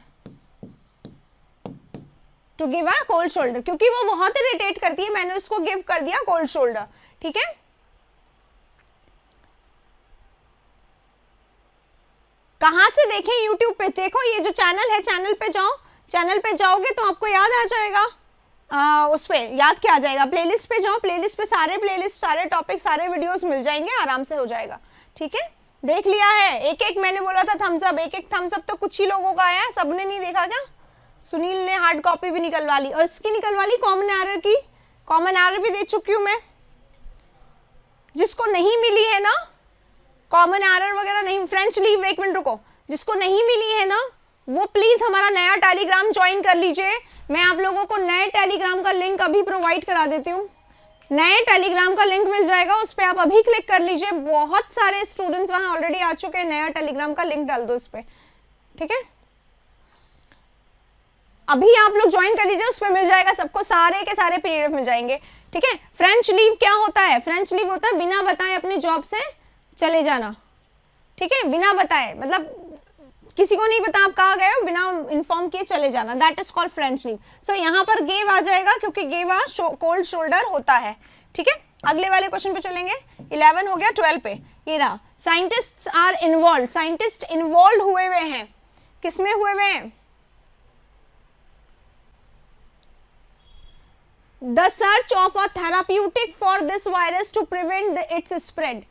to give a cold shoulder, क्योंकि वो बहुत इरिटेट करती है, मैंने उसको गिव कर दिया कोल्ड शोल्डर, ठीक है। कहां से देखें, YouTube पे देखो, ये जो चैनल है, चैनल पे जाओ, चैनल पे जाओगे तो आपको याद आ जाएगा। उस पे याद क्या आ जाएगा, प्लेलिस्ट पे जाओ, प्लेलिस्ट पे सारे प्लेलिस्ट, सारे टॉपिक, सारे वीडियोस मिल जाएंगे, आराम से हो जाएगा, ठीक है। देख लिया है, एक एक मैंने बोला था थम्स अप, एक एक थम्स अप तो कुछ ही लोगों का आया है, सबने नहीं देखा क्या। सुनील ने हार्ड कॉपी भी निकलवा ली, और इसकी निकलवा ली कॉमन एरर की, कॉमन एरर भी दे चुकी हूं मैं। जिसको नहीं मिली है ना कॉमन एरर वगैरह नहीं, फ्रेंच लीव, एक मिनट रुको, जिसको नहीं मिली है ना वो प्लीज हमारा नया टेलीग्राम ज्वाइन कर लीजिए। मैं आप लोगों को नए टेलीग्राम का लिंक अभी प्रोवाइड करा देती हूँ। नए टेलीग्राम का लिंक मिल जाएगा, उस पर आप अभी क्लिक कर लीजिए। बहुत सारे स्टूडेंट्स वहां ऑलरेडी आ चुके हैं, नया टेलीग्राम का लिंक डाल दो उस पर, ठीक है। अभी आप लोग ज्वाइन कर लीजिए, उस पर मिल जाएगा सबको, सारे के सारे पीडीएफ मिल जाएंगे, ठीक है। फ्रेंच लीव क्या होता है, फ्रेंच लीव होता है बिना बताए अपने जॉब से चले जाना, ठीक है। बिना बताए मतलब किसी को नहीं पता आप कहाँ गए हो, बिना इन्फॉर्म किए चले जाना, that is called French leave. So यहाँ पर गेव आ जाएगा, क्योंकि गेव आ कोल्ड शोल्डर होता है, ठीक है। अगले वाले क्वेश्चन पे चलेंगे, 11 हो गया, 12 पे ये रहा। Scientists are involve, scientist involve हुए हुए हैं, किसमें हुए हुए हैं, the search of a therapeutic for this virus to prevent its spread,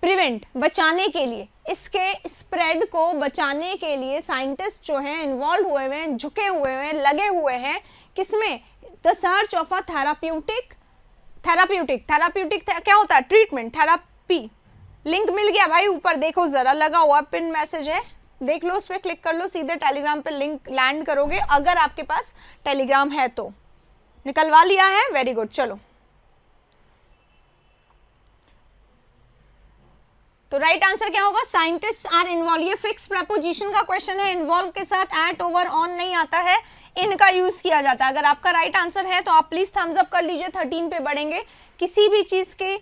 prevent बचाने के लिए, इसके स्प्रेड को बचाने के लिए साइंटिस्ट जो हैं इन्वॉल्व हुए हुए हैं, झुके हुए हैं, लगे हुए हैं, किसमें, the search of a therapeutic, therapeutic क्या होता है, ट्रीटमेंट, थेरापी। लिंक मिल गया भाई, ऊपर देखो जरा, लगा हुआ पिन मैसेज है, देख लो, उस पर क्लिक कर लो, सीधे टेलीग्राम पे लिंक लैंड करोगे, अगर आपके पास टेलीग्राम है तो। निकलवा लिया है, वेरी गुड। चलो, तो राइट आंसर क्या होगा? Scientist are involve. ये फिक्स प्रपोजिशन का क्वेश्चन है, इन्वॉल्व के साथ एट, ओवर, ऑन नहीं आता है, इनका यूज किया जाता है। अगर आपका राइट आंसर है तो आप प्लीज थम्स अप कर लीजिए, 13 पे बढ़ेंगे। किसी भी चीज के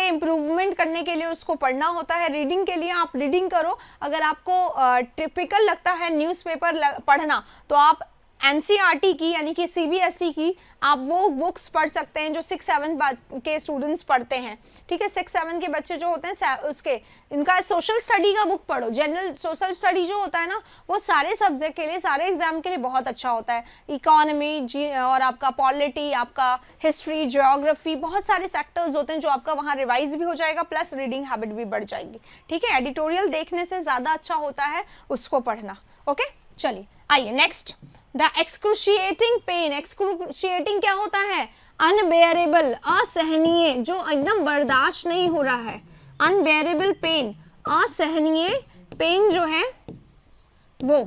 इम्प्रूवमेंट करने के लिए उसको पढ़ना होता है, रीडिंग के लिए आप रीडिंग करो। अगर आपको टिपिकल लगता है न्यूज़पेपर पढ़ना तो आप एनसीईआरटी की यानी कि सीबीएसई की आप वो बुक्स पढ़ सकते हैं जो 6-7 के स्टूडेंट्स पढ़ते हैं, ठीक है। 6-7 के बच्चे जो होते हैं उसके इनका सोशल स्टडी का बुक पढ़ो। जनरल सोशल स्टडी जो होता है ना वो सारे सब्जेक्ट के लिए, सारे एग्जाम के लिए बहुत अच्छा होता है। इकोनॉमी और आपका पॉलिटी, आपका हिस्ट्री, ज्योग्राफी, बहुत सारे सेक्टर्स होते हैं जो आपका वहाँ रिवाइज भी हो जाएगा, प्लस रीडिंग हैबिट भी बढ़ जाएगी, ठीक है। एडिटोरियल देखने से ज़्यादा अच्छा होता है उसको पढ़ना। ओके, चलिए आइए next. The excruciating pen. Excruciating क्या होता है? अनबेयरेबल, असहनीय, जो एकदम बर्दाश्त नहीं हो रहा है। अनबेयरेबल पेन, असहनीय पेन जो है वो।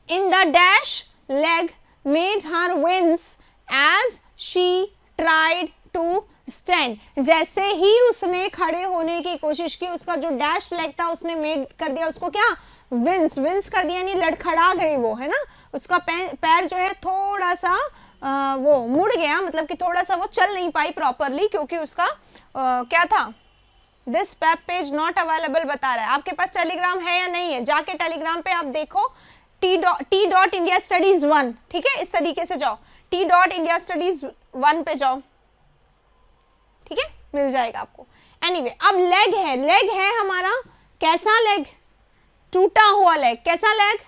In the dash leg made her wince as she tried to stand. जैसे ही उसने खड़े होने की कोशिश की, उसका जो डैश लेग था उसने मेड कर दिया उसको क्या? विंस। विंस कर दिया यानी लड़खड़ा गई वो, है ना। उसका पैर जो है थोड़ा सा वो मुड़ गया, मतलब कि थोड़ा सा वो चल नहीं पाई प्रॉपरली, क्योंकि उसका क्या था? This web page not available बता रहा है। आपके पास टेलीग्राम है या नहीं है? जाके टेलीग्राम पे आप देखो, t.india studies 1, ठीक है। इस तरीके से जाओ, t.india studies 1 पे जाओ, ठीक है, मिल जाएगा आपको। एनीवे, अब लेग है, लेग है हमारा कैसा लेग? टूटा हुआ लेग। कैसा लेग?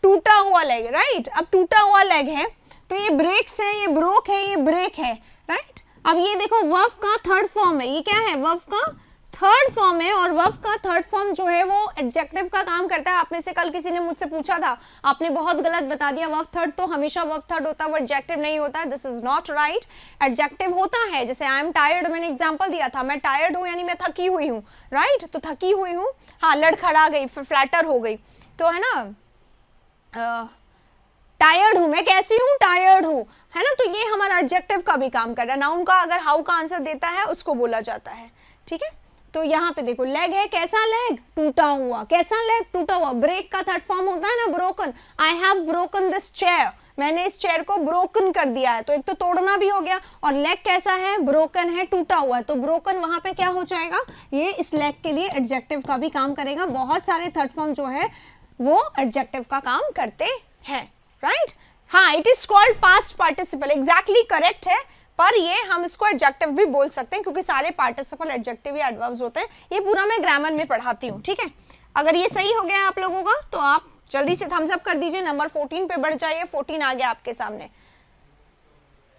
टूटा हुआ लेग, राइट। अब टूटा हुआ लेग है तो ये ब्रेक्स है, ये ब्रोक है, ये ब्रेक है, राइट। अब ये देखो वर्ब का थर्ड फॉर्म है। ये क्या है? वर्ब का थर्ड फॉर्म है, और वर्ब का थर्ड फॉर्म जो है वो एडजेक्टिव का काम करता है। आप में से कल किसी ने मुझसे पूछा था, आपने बहुत गलत बता दिया। वर्ब थर्ड तो हमेशा वर्ब थर्ड होता है, वो एडजेक्टिव नहीं होता है। This is not right. Adjective होता है, जैसे आई एम टायर्ड, मैंने एग्जांपल दिया था, मैं टायर्ड हूँ यानी मैं थकी हुई हूँ, राइट। तो थकी हुई हूँ, हाँ, लड़खड़ा गई, फ्लैटर हो गई, तो है ना। टायर्ड हूं, मैं कैसी हूं? टायर्ड हूं, है ना। तो ये हमारा एडजेक्टिव का भी काम कर रहा है। नाउन का अगर हाउ का आंसर देता है उसको बोला जाता है, ठीक है। तो यहाँ पे देखो लेग है, कैसा लेग? टूटा हुआ। कैसा लेग? टूटा हुआ। ब्रेक का थर्ड फॉर्म होता है ना broken. I have broken this chair, मैंने इस चेयर को ब्रोकन कर दिया है। तो एक तो तोड़ना भी हो गया, और लेग कैसा है? ब्रोकन है, टूटा हुआ है। तो ब्रोकन वहां पे क्या हो जाएगा? ये इस लेग के लिए एडजेक्टिव का भी काम करेगा। बहुत सारे थर्ड फॉर्म जो है वो एडजेक्टिव का काम करते हैं, राइट। हाँ, it is called past participle, exactly correct है। पर ये हम इसको एडजेक्टिव भी बोल सकते हैं, क्योंकि सारे पार्टिसिपल एडजेक्टिव या एडवर्ब्स होते हैं। ये पूरा मैं ग्रामर में पढ़ाती हूँ, ठीक है। अगर ये सही हो गया आप लोगों का तो आप जल्दी से थम्स अप कर दीजिए, नंबर 14 पे बढ़ जाइए। 14 आ गया आपके सामने।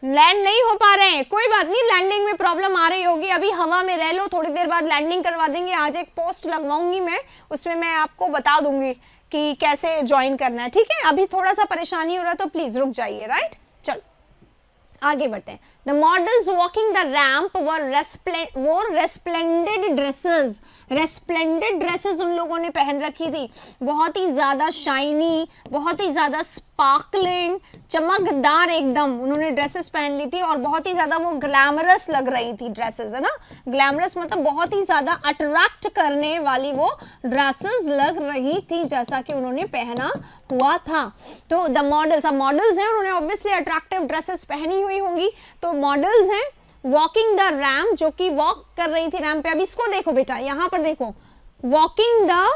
लैंड नहीं हो पा रहे हैं, कोई बात नहीं, लैंडिंग में प्रॉब्लम आ रही होगी, अभी हवा में रह लो, थोड़ी देर बाद लैंडिंग करवा देंगे। आज एक पोस्ट लगवाऊंगी मैं, उसमें मैं आपको बता दूंगी कि कैसे ज्वाइन करना है, ठीक है। अभी थोड़ा सा परेशानी हो रहा है तो प्लीज रुक जाइए, राइट। चलो आगे बढ़ते हैं। The models walking the ramp wore resplendent dresses. Resplendent dresses उन लोगों ने पहन रखी थी, बहुत ही ज्यादा शाइनी, बहुत ही ज्यादा स्पार्कलिंग, चमकदार एकदम उन्होंने ड्रेसेस पहन ली थी, और बहुत ही ज्यादा वो ग्लैमरस लग रही थी ड्रेसेस, है ना। ग्लैमरस मतलब बहुत ही ज्यादा अट्रैक्ट करने वाली वो ड्रेसेस लग रही थी, जैसा कि उन्होंने पहना हुआ था। तो द मॉडल्स, अब मॉडल्स हैं, उन्होंने ऑब्वियसली अट्रैक्टिव ड्रेसेस पहनी हुई होंगी, तो मॉडल्स हैं। वॉकिंग द रैम्प, जो कि वॉक कर रही थी रैम्प पे। अब इसको देखो बेटा, यहाँ पर देखो, वॉकिंग द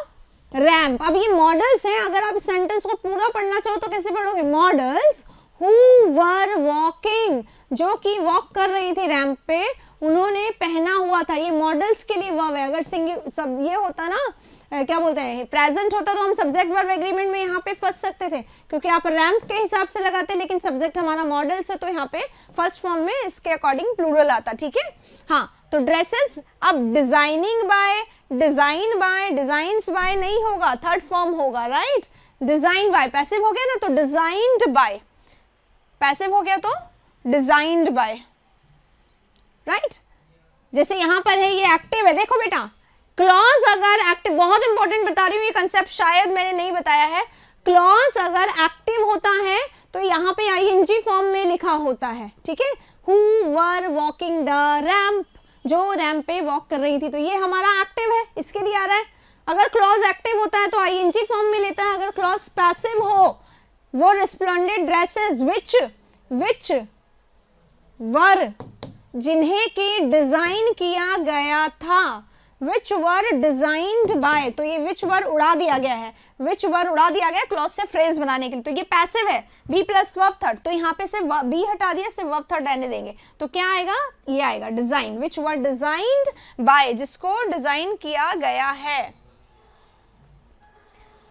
रैम्प। अब ये मॉडल्स हैं, अगर आप सेंटेंस को पूरा पढ़ना चाहो तो कैसे पढ़ोगे? मॉडल्स हु वर वॉकिंग, जो कि वॉक कर रही थी रैम्प पे, उन्होंने पहना हुआ था। ये मॉडल्स के लिए वर्ब है। अगर सिंगल सब ये होता ना, क्या बोलते हैं, प्रेजेंट होता तो हम सब्जेक्ट वर्ब एग्रीमेंट में यहाँ पे फंस सकते थे, क्योंकि आप रैम्प के हिसाब से लगाते, लेकिन सब्जेक्ट हमारा मॉडल से, तो यहाँ पे फर्स्ट फॉर्म में इसके अकॉर्डिंग प्लूरल आता, ठीक है। हाँ, तो ड्रेसेस, अब designing by, design by, designs by नहीं होगा, थर्ड फॉर्म होगा, राइट। डिजाइन बाय पैसिव हो गया ना, तो डिजाइन्ड बाय, पैसिव हो गया तो डिजाइन्ड बाय, राइट। जैसे यहाँ पर है ये एक्टिव है, देखो बेटा, क्लॉज अगर एक्टिव, बहुत इंपॉर्टेंट बता रही हूँ, ये कंसेप्ट शायद मैंने नहीं बताया है। क्लॉज अगर एक्टिव होता है तो यहाँ पे आईएनजी फॉर्म में लिखा होता है, ठीक है। Who were walking the ramp, जो रैंप पे वॉक कर रही थी, तो ये हमारा एक्टिव है, इसके लिए आ रहा है। अगर क्लॉज एक्टिव होता है तो आईएनजी फॉर्म में लेता है। अगर क्लॉज पैसिव हो, वो रिस्प्लेंडेंट ड्रेसेस विच वर, जिन्हें की डिजाइन किया गया था, विच वर डिजाइंड बाय, तो ये विच वर उड़ा दिया गया है, विच वर उड़ा दिया गया क्लॉज से फ्रेज बनाने के लिए, तो ये पैसिव है, बी प्लस वर्ब थर्ड, तो यहाँ पे से बी हटा दिया, सिर्फ वर्ब थर्ड रहने देंगे, तो क्या आएगा, ये आएगा डिजाइन, विच वर डिजाइंड बाय, जिसको डिजाइन किया गया है।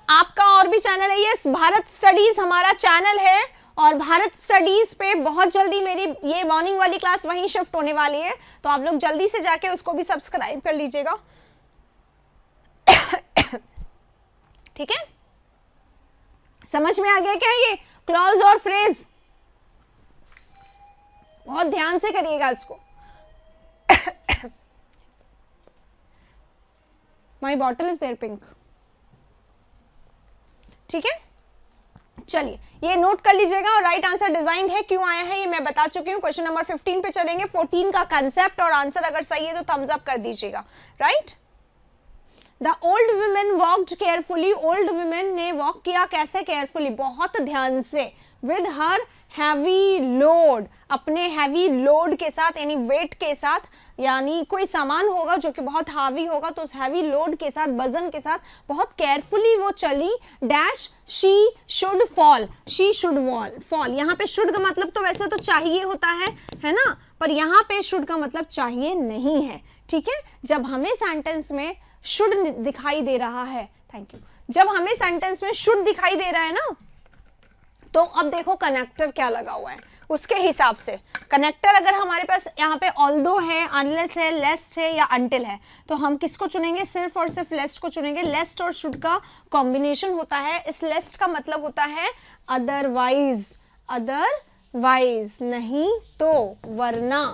आपका और भी चैनल है, यस, भारत स्टडीज हमारा चैनल है, और भारत स्टडीज पे बहुत जल्दी मेरी ये मॉर्निंग वाली क्लास वहीं शिफ्ट होने वाली है, तो आप लोग जल्दी से जाके उसको भी सब्सक्राइब कर लीजिएगा, ठीक है। समझ में आ गया क्या ये क्लॉज और फ्रेज? बहुत ध्यान से करिएगा इसको। माई बॉटल इज देयर पिंक, ठीक है। चलिए ये नोट कर लीजिएगा, और राइट आंसर डिजाइन है, क्यों आया है ये मैं बता चुकी हूँ। क्वेश्चन नंबर 15 पे चलेंगे। 14 का कंसेप्ट और आंसर अगर सही है तो थम्स अप कर दीजिएगा, right. The old women walked carefully, old women ने वॉक किया कैसे, केयरफुली, बहुत ध्यान से, विद हर हैवी लोड, अपने हैवी लोड के साथ, यानी वेट के साथ, यानी कोई सामान होगा जो कि बहुत हावी होगा, तो उस हैवी लोड के साथ, वजन के साथ बहुत केयरफुली वो चली, dash she should fall, she should fall, यहाँ पे शुड का मतलब तो वैसे तो चाहिए होता है ना, पर यहाँ पे शुड का मतलब चाहिए नहीं है, ठीक है। जब हमें सेंटेंस में शुड दिखाई दे रहा है, थैंक यू, जब हमें सेंटेंस में शुड दिखाई दे रहा है ना, तो अब देखो कनेक्टर क्या लगा हुआ है उसके हिसाब से। कनेक्टर अगर हमारे पास यहाँ पे ऑल्दो है, अनलेस है, लेस्ट है या अंटिल है, तो हम किसको चुनेंगे, सिर्फ और सिर्फ लेस्ट को चुनेंगे। लेस्ट और शुड का कॉम्बिनेशन होता है, इस लेस्ट का मतलब होता है अदरवाइज, अदरवाइज नहीं तो, वरना,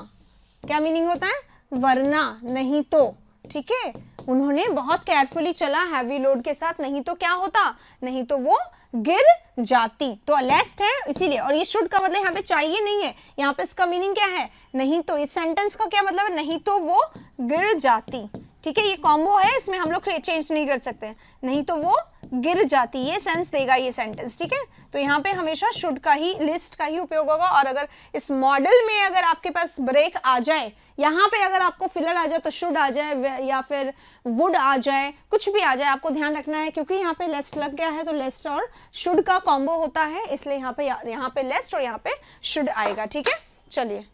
क्या मीनिंग होता है, वरना, नहीं तो, ठीक है। उन्होंने बहुत केयरफुली चला हैवी लोड के साथ, नहीं तो क्या होता, नहीं तो वो गिर जाती, तो लेस्ट है इसीलिए। और ये शुड का मतलब यहाँ पे चाहिए नहीं है, यहाँ पे इसका मीनिंग क्या है, नहीं तो। इस सेंटेंस का क्या मतलब है, नहीं तो वो गिर जाती, ठीक है। ये कॉम्बो है, इसमें हम लोग चेंज नहीं कर सकते, नहीं तो वो गिर जाती, ये सेंस देगा ये सेंटेंस, ठीक है। तो यहाँ पे हमेशा शुड का ही, लिस्ट का ही उपयोग होगा। और अगर इस मॉडल में अगर आपके पास ब्रेक आ जाए, यहाँ पे अगर आपको फिलर आ जाए तो शुड आ जाए, या फिर वुड आ जाए, कुछ भी आ जाए, आपको ध्यान रखना है, क्योंकि यहाँ पे लेस्ट लग गया है, तो लेस्ट और शुड का कॉम्बो होता है, इसलिए यहाँ पे लेस्ट और यहाँ पे शुड आएगा, ठीक है। चलिए,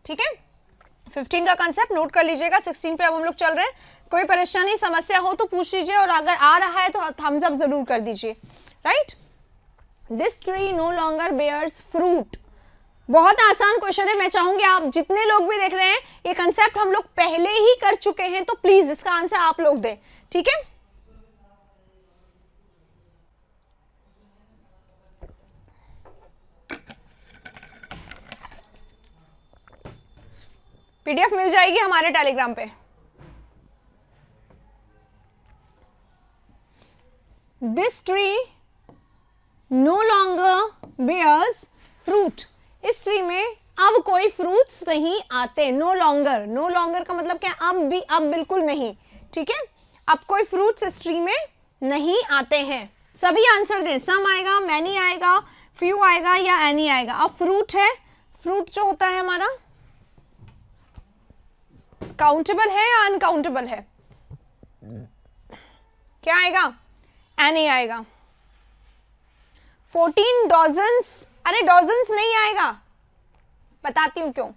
ठीक है। 15 का कंसेप्ट नोट कर लीजिएगा। 16 पे अब हम लोग चल रहे हैं। कोई परेशानी समस्या हो तो पूछ लीजिए, और अगर आ रहा है तो थम्स अप जरूर कर दीजिए, right. This tree no longer bears fruit, बहुत आसान क्वेश्चन है। मैं चाहूंगी आप जितने लोग भी देख रहे हैं, ये कंसेप्ट हम लोग पहले ही कर चुके हैं, तो प्लीज इसका आंसर आप लोग दें, ठीक है। पीडीएफ मिल जाएगी हमारे टेलीग्राम पे। This tree no longer bears fruit, इस ट्री में अब कोई फ्रूट्स नहीं आते। नो लॉन्गर, नो लॉन्गर का मतलब क्या, अब बिल्कुल नहीं, ठीक है। अब कोई फ्रूट्स इस ट्री में नहीं आते हैं। सभी आंसर दें, सम आएगा, मैनी आएगा, फ्यू आएगा या एनी आएगा। अब फ्रूट है, फ्रूट जो होता है हमारा काउंटेबल है या अनकाउंटेबल है, क्या आएगा, एनी आएगा। 14 डॉजन्स, अरे डॉजन्स नहीं आएगा, बताती हूं क्यों।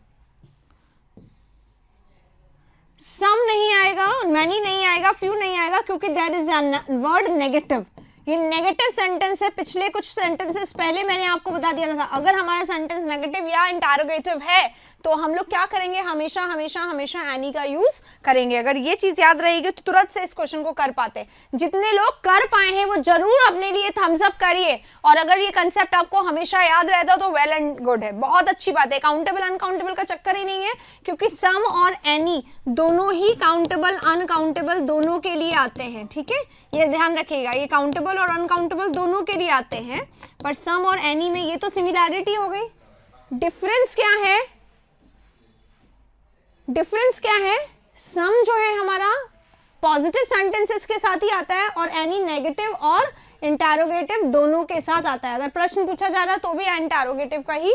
सम नहीं आएगा, मैनी नहीं आएगा, फ्यू नहीं आएगा, क्योंकि there is a word negative, ये नेगेटिव सेंटेंस है। पिछले कुछ सेंटेंसेस पहले मैंने आपको बता दिया था, अगर हमारा सेंटेंस नेगेटिव या इंटरोगेटिव है तो हम लोग क्या करेंगे, हमेशा हमेशा हमेशा एनी का यूज करेंगे। अगर ये चीज याद रहेगी तो तुरंत से इस क्वेश्चन को कर पाते। जितने लोग कर पाए हैं वो जरूर अपने लिए थम्स अप करिए, और अगर ये कंसेप्ट आपको हमेशा याद रहता तो वेल एंड गुड है, बहुत अच्छी बात है। काउंटेबल अनकाउंटेबल का चक्कर ही नहीं है, क्योंकि सम और एनी दोनों ही काउंटेबल अनकाउंटेबल दोनों के लिए आते हैं। ठीक है, ये ध्यान रखिएगा, ये काउंटेबल और अनकाउंटेबल दोनों के लिए आते हैं, पर सम और एनी में ये तो सिमिलैरिटी हो गई। डिफरेंस क्या है, डिफरेंस क्या है, सम जो है हमारा पॉजिटिव सेंटेंसेस के साथ ही आता है और एनी नेगेटिव और इंटरोगेटिव दोनों के साथ आता है। अगर प्रश्न पूछा जा रहा है तो भी इंटरोगेटिव का ही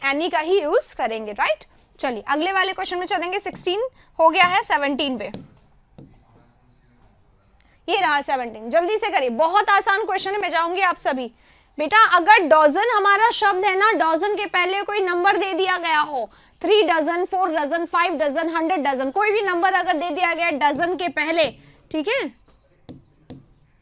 एनी का ही यूज करेंगे, राइट। चलिए अगले वाले क्वेश्चन में चलेंगे। 16 हो गया है, 17 पे। ये रहा 17, जल्दी से करिए, बहुत आसान क्वेश्चन है, मैं जाऊंगी आप सभी। बेटा अगर डजन हमारा शब्द है ना, डजन के पहले कोई नंबर दे दिया गया हो, 3 डजन, 4 डजन, 5 डजन, 100 डजन, कोई भी नंबर अगर दे दिया गया डजन के पहले, ठीक है,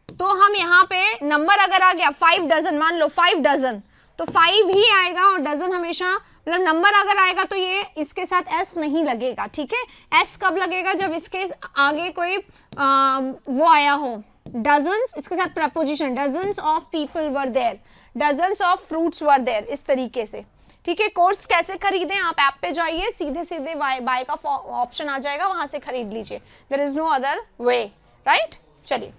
तो हम यहाँ पे नंबर अगर आ गया 5 डजन, मान लो 5 डजन, तो 5 ही आएगा, और डजन हमेशा मतलब नंबर अगर आएगा तो ये इसके साथ एस नहीं लगेगा। ठीक है, एस कब लगेगा, जब इसके आगे कोई वो आया हो, डजन्स, इसके साथ preposition, dozens of people were there, dozens of fruits were there, इस तरीके से। ठीक है, कोर्स कैसे खरीदें, आप ऐप पे जाइए, सीधे सीधे बाय का ऑप्शन आ जाएगा, वहां से खरीद लीजिए, there is no other way, right. चलिए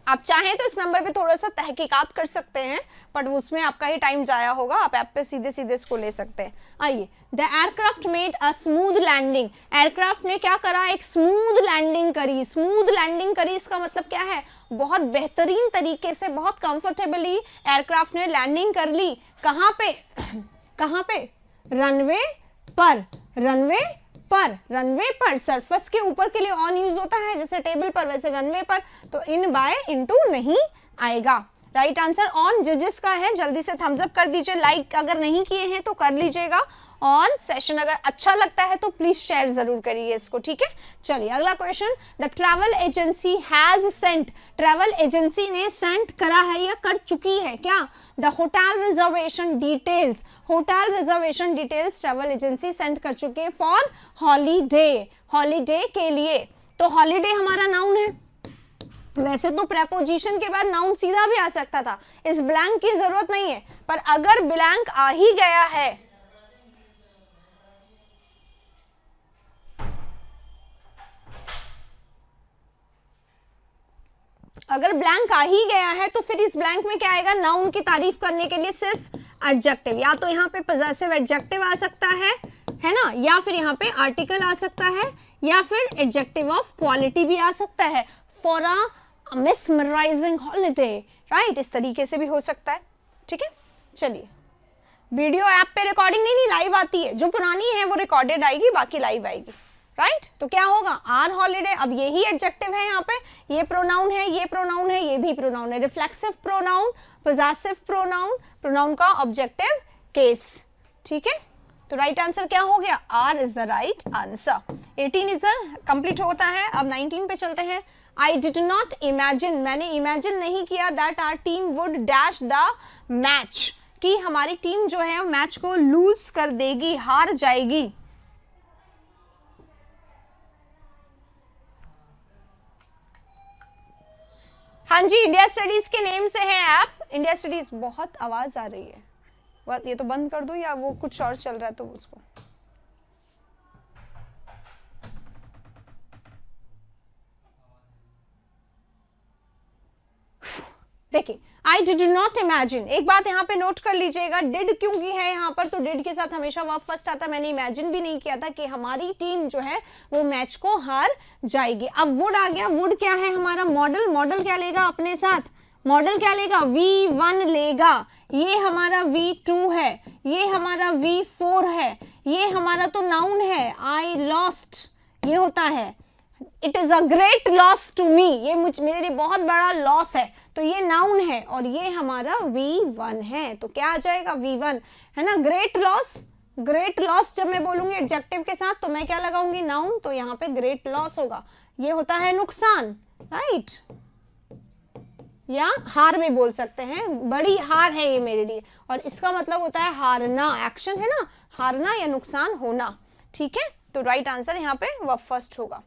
आप चाहें तो इस नंबर पे थोड़ा सा तहकीकात कर सकते हैं, बट उसमें आपका ही टाइम जाया होगा, आप ऐप पे सीधे सीधे इसको ले सकते हैं। आइए, the aircraft made a smooth landing, aircraft ने क्या करा, एक स्मूथ लैंडिंग करी। स्मूथ लैंडिंग करी इसका मतलब क्या है, बहुत बेहतरीन तरीके से, बहुत कंफर्टेबली एयरक्राफ्ट ने लैंडिंग कर ली। कहाँ पे, कहाँ पे, रनवे पर, रनवे पर, रनवे पर, सरफेस के ऊपर के लिए ऑन यूज होता है, जैसे टेबल पर वैसे रनवे पर, तो इन बाय इनटू नहीं आएगा। राइट आंसर ऑन जजेस का है, जल्दी से थम्स अप कर दीजिए, लाइक अगर नहीं किए हैं तो कर लीजिएगा, और सेशन अगर अच्छा लगता है तो प्लीज शेयर जरूर करिए इसको। ठीक है, चलिए अगला question, the travel agency has sent, travel agency ने सेंट करा है या कर चुकी है क्या, the hotel reservation details, hotel reservation details travel agency send कर चुके हैं फॉर हॉलीडे, हॉलीडे के लिए। तो हॉलीडे हमारा नाउन है, वैसे तो प्रेपोजिशन के बाद नाउन सीधा भी आ सकता था, इस ब्लैंक की जरूरत नहीं है, पर अगर ब्लैंक आ ही गया है, अगर ब्लैंक आ ही गया है तो फिर इस ब्लैंक में क्या आएगा, नाउन की तारीफ करने के लिए सिर्फ एडजेक्टिव, या तो यहाँ पे पजेसिव एडजेक्टिव आ सकता है ना, या फिर यहाँ पे आर्टिकल आ सकता है, या फिर एडजेक्टिव ऑफ क्वालिटी भी आ सकता है, for a mesmerising holiday, right, इस तरीके से भी हो सकता है। ठीक है, चलिए वीडियो ऐप पे रिकॉर्डिंग नहीं लाइव आती है, जो पुरानी है वो रिकॉर्डेड आएगी, बाकी लाइव आएगी, राइट। तो क्या होगा, आर हॉलीडे, अब यही एडजेक्टिव है, यहाँ पे ये प्रोनाउन है, ये प्रोनाउन है, ये भी प्रोनाउन है, reflexive pronoun, possessive pronoun, pronoun का ऑब्जेक्टिव केस। ठीक है, तो राइट आंसर क्या हो गया, are is the right answer. 18 is the complete होता है, अब 19 पे चलते हैं। आई डिड नॉट इमेजिन, मैंने इमेजिन नहीं किया, that our team would dash the match, कि हमारी टीम जो है मैच को लूज कर देगी, हार जाएगी। हाँ जी, इंडिया स्टडीज के नेम से है ऐप, इंडिया स्टडीज। बहुत आवाज आ रही है, ये तो बंद कर दो, या वो कुछ और चल रहा है तो उसको। देखिए, आई डिड नॉट इमेजिन, एक बात यहाँ पे नोट कर लीजिएगा, डिड क्यों की है यहाँ पर, तो डिड के साथ हमेशा वर्ब फर्स्ट आता है, मैंने इमेजिन भी नहीं किया था कि हमारी टीम जो है वो मैच को हार जाएगी। अब वुड आ गया, वुड क्या है हमारा मॉडल, मॉडल क्या लेगा अपने साथ, मॉडल क्या लेगा, V1 लेगा, ये हमारा V2 है, ये हमारा V4 है, ये हमारा तो नाउन है, आई लॉस्ट, ये होता है, it is a great loss to me, ये मेरे लिए बहुत बड़ा लॉस है, तो ये नाउन है, और ये हमारा V1 है, तो क्या आ जाएगा V1, है ना। ग्रेट लॉस, ग्रेट लॉस जब मैं बोलूंगी एडजेक्टिव के साथ तो मैं क्या लगाऊंगी, नाउन, तो यहाँ पे ग्रेट लॉस होगा, ये होता है नुकसान, राइट। या हार भी बोल सकते हैं, बड़ी हार है ये मेरे लिए, और इसका मतलब होता है हारना, एक्शन है ना, हारना या नुकसान होना। ठीक है, तो राइट आंसर यहाँ पे वर्ब फर्स्ट होगा।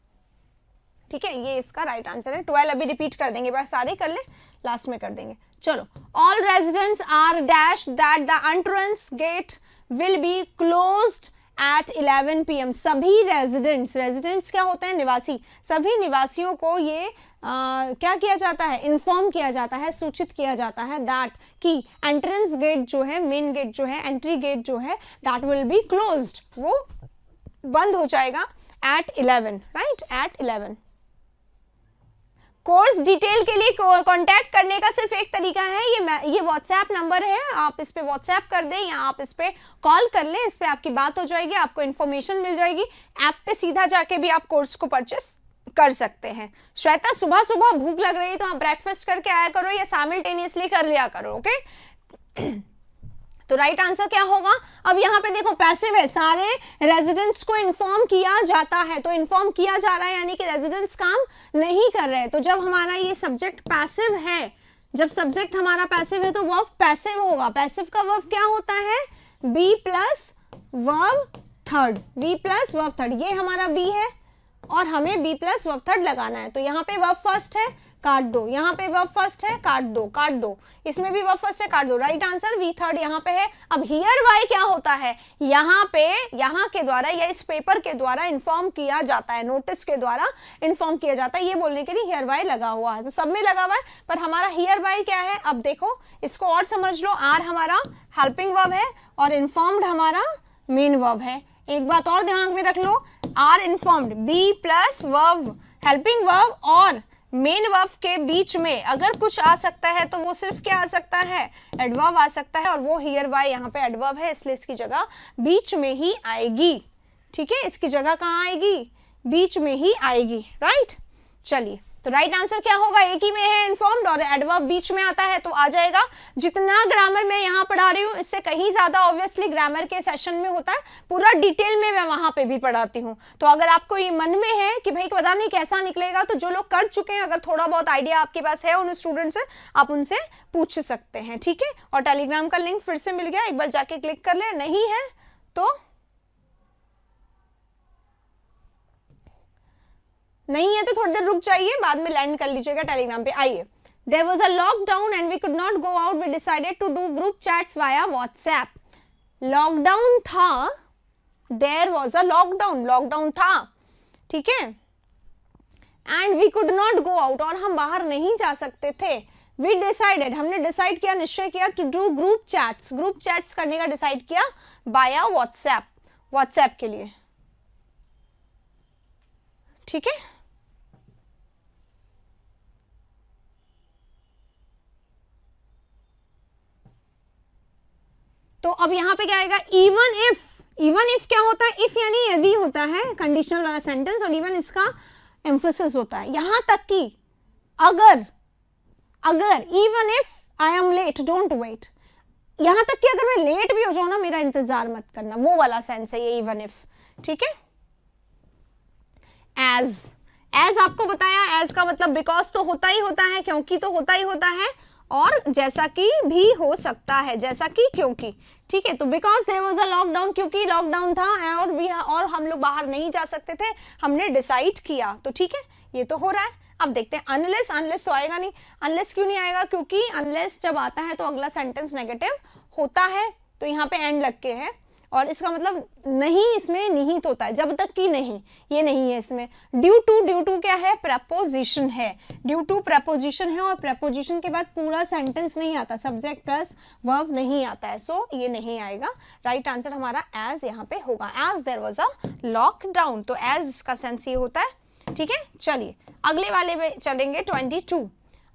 ठीक है, ये इसका राइट आंसर है। 12 अभी रिपीट कर देंगे, बस सारे कर ले, लास्ट में कर देंगे। चलो, all residents are dash that the entrance gate will be closed at 11 PM। सभी रेजिडेंट्स क्या होते हैं, निवासी, सभी निवासियों को ये क्या किया जाता है, इन्फॉर्म किया जाता है, सूचित किया जाता है दैट कि एंट्रेंस गेट जो है, मेन गेट जो है, एंट्री गेट जो है, दैट विल बी क्लोज्ड, वो बंद हो जाएगा at 11, right, at 11। Course detail के लिए कांटेक्ट करने का सिर्फ एक तरीका है, ये व्हाट्सएप नंबर है, आप इस पे व्हाट्सएप कर दें या आप इस पे कॉल कर लें, इस पे आपकी बात हो जाएगी, आपको इन्फॉर्मेशन मिल जाएगी। ऐप पे सीधा जाके भी आप कोर्स को परचेस कर सकते हैं। श्वेता, सुबह सुबह भूख लग रही है तो आप ब्रेकफास्ट करके आया करो या साइमल्टेनियसली कर लिया करो, ओके। तो राइट आंसर क्या होगा, अब यहाँ पे देखो पैसिव है, सारे रेजिडेंट्स को इन्फॉर्म किया जाता है, तो इन्फॉर्म किया जा रहा है यानी कि रेजिडेंट्स काम नहीं कर रहे हैं। तो जब हमारा ये सब्जेक्ट पैसिव है, जब सब्जेक्ट हमारा पैसिव है तो वर्ब पैसिव होगा। पैसिव का वर्ब क्या होता है, be plus verb third, be plus verb third, ये हमारा बी है और हमें बी प्लस वर्ब थर्ड लगाना है। तो यहाँ पे वर्ब फर्स्ट है, काट दो, यहाँ पे वर्ब फर्स्ट है, काट दो, इसमें भी वर्ब फर्स्ट है, काट दो। राइट आंसर वी थर्ड यहाँ पे है। अब हियर वाई क्या होता है, यहाँ पे, यहाँ के द्वारा या इस पेपर के द्वारा इन्फॉर्म किया जाता है, नोटिस के द्वारा इन्फॉर्म किया जाता है, ये बोलने के लिए हियर वाई लगा हुआ है। तो सब में लगा हुआ है, पर हमारा हियर वाई क्या है, अब देखो इसको और समझ लो। आर हमारा हेल्पिंग वर्ब है और इन्फॉर्म्ड हमारा मेन वर्ब है। एक बात और दिमाग में रख लो, are informed, be plus verb, helping verb और मेन वर्ब के बीच में अगर कुछ आ सकता है तो वो सिर्फ क्या आ सकता है, एडवर्ब आ सकता है, और वो हियर वाई यहाँ पे एडवर्ब है, इसलिए इसकी जगह बीच में ही आएगी। ठीक है, इसकी जगह कहाँ आएगी, बीच में ही आएगी, राइट। चलिए, तो राइट आंसर क्या होगा, एक ही में है इन्फॉर्म्ड और एडवर्ब बीच में आता है तो आ जाएगा। जितना ग्रामर मैं यहाँ पढ़ा रही हूँ इससे कहीं ज्यादा ऑब्वियसली ग्रामर के सेशन में होता है, पूरा डिटेल में मैं वहां पे भी पढ़ाती हूँ। तो अगर आपको ये मन में है कि भाई पता नहीं कैसा निकलेगा, तो जो लोग कर चुके हैं, अगर थोड़ा बहुत आइडिया आपके पास है उन स्टूडेंट से, आप उनसे पूछ सकते हैं। ठीक है, और टेलीग्राम का लिंक फिर से मिल गया, एक बार जाके क्लिक कर ले, नहीं है तो नहीं है तो थोड़ी देर रुक जाइए, बाद में लैंड कर लीजिएगा टेलीग्राम पे। आइए, there was a lockdown and we could not go out, we decided to do group chats via WhatsApp. Lockdown था, देयर वाज अ लॉकडाउन था, ठीक है, and we could not go out, और हम बाहर नहीं जा सकते थे। वी डिसाइडेड, हमने डिसाइड किया, निश्चय किया, टू डू ग्रुप चैट्स करने का डिसाइड किया बाया व्हाट्सएप के लिए। ठीक है, तो अब यहां पे क्या आएगा, इवन इफ क्या होता है, इफ यानी यदि होता है कंडीशनल वाला सेंटेंस, और इवन इसका एम्फेसिस होता है, यहां तक कि अगर even if I am late don't wait, यहां तक कि अगर मैं लेट भी हो जाऊं ना, मेरा इंतजार मत करना, वो वाला सेंस है ये इवन इफ। ठीक है, एज आपको बताया, एज का मतलब बिकॉज तो होता ही होता है, क्योंकि तो होता ही होता है, और जैसा कि भी हो सकता है, जैसा कि, क्योंकि। ठीक है, तो because there was a lockdown, क्योंकि लॉकडाउन था और हम लोग बाहर नहीं जा सकते थे, हमने डिसाइड किया। तो ठीक है, ये तो हो रहा है। अब देखते हैं अनलेस तो आएगा नहीं। अनलेस क्यों नहीं आएगा, क्योंकि अनलेस जब आता है तो अगला सेंटेंस नेगेटिव होता है, तो यहाँ पे एंड लग के है, और इसका मतलब नहीं, इसमें निहित होता है, जब तक कि नहीं, ये नहीं है इसमें। ड्यू टू क्या है, प्रपोजिशन है, ड्यू टू प्रपोजिशन है, और प्रपोजिशन के बाद पूरा सेंटेंस नहीं आता, सब्जेक्ट प्लस वर्ब नहीं आता है, सो ये नहीं आएगा। राइट आंसर हमारा एज यहाँ पे होगा, as there was a lockdown, तो एज इसका सेंस ये होता है। ठीक है, चलिए अगले वाले में चलेंगे। 22,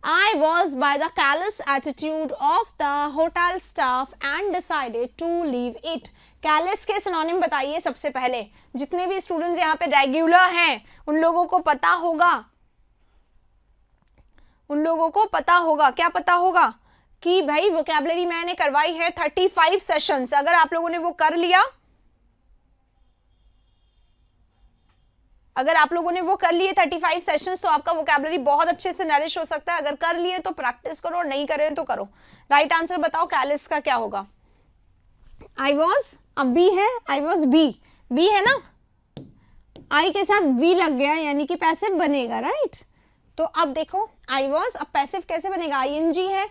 I was by the careless attitude of the hotel staff and decided to leave it. Careless के सिनोनिम बताइए सबसे पहले, जितने भी स्टूडेंट्स यहाँ पे रेगुलर हैं उन लोगों को पता होगा, क्या पता होगा कि भाई वोकैबुलरी मैंने करवाई है 35 सेशंस। अगर आप लोगों ने वो कर लिया अगर आप लोगों ने वो कर लिए 35 सेशंस तो आपका वोकैबुलरी बहुत अच्छे से नरिश हो सकता है। अगर कर लिए तो प्रैक्टिस करो और नहीं करे तो करो। राइट आंसर बताओ कैलिस का क्या होगा? आई वॉज, अब बी है, आई वॉज बी है ना, आई के साथ बी लग गया यानी कि पैसिव बनेगा। राइट, तो अब देखो आई वॉज, अब पैसिव कैसे बनेगा? आईएनजी है,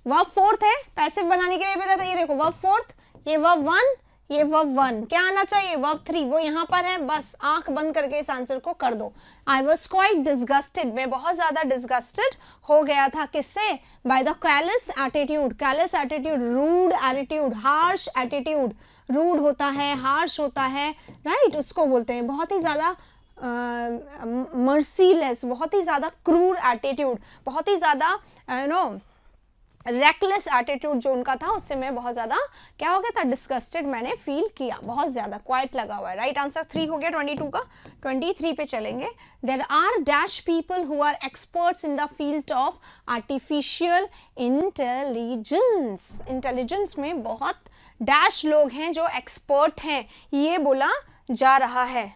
वर्ब फोर्थ है, पैसिव बनाने के लिए पता था। ये देखो वर्ब फोर्थ, ये वर्ब वन, ये वर्ब वन, क्या आना चाहिए? वर्ब थ्री, वो यहाँ पर है। बस आंख बंद करके इस आंसर को कर दो। आई वॉज क्वाइट डिस्गस्टेड, मैं बहुत ज्यादा डिस्गस्टेड हो गया था। किससे? By the callous attitude. Callous attitude, rude attitude, harsh attitude. Rude होता है, हार्श होता है, राइट, उसको बोलते हैं बहुत ही ज्यादा मर्सीलेस, बहुत ही ज्यादा क्रूर एटीट्यूड, बहुत ही ज्यादा रेकलेस एटीट्यूड जो उनका था, उससे मैं बहुत ज्यादा क्या हो गया था? डिस्गस्टेड मैंने फील किया, बहुत ज्यादा क्वाइट लगा हुआ है। राइट आंसर 3 हो गया 22 का। 23 पे चलेंगे। There are dash people who are experts in the field of artificial intelligence. Intelligence में बहुत डैश लोग हैं जो एक्सपर्ट हैं, ये बोला जा रहा है।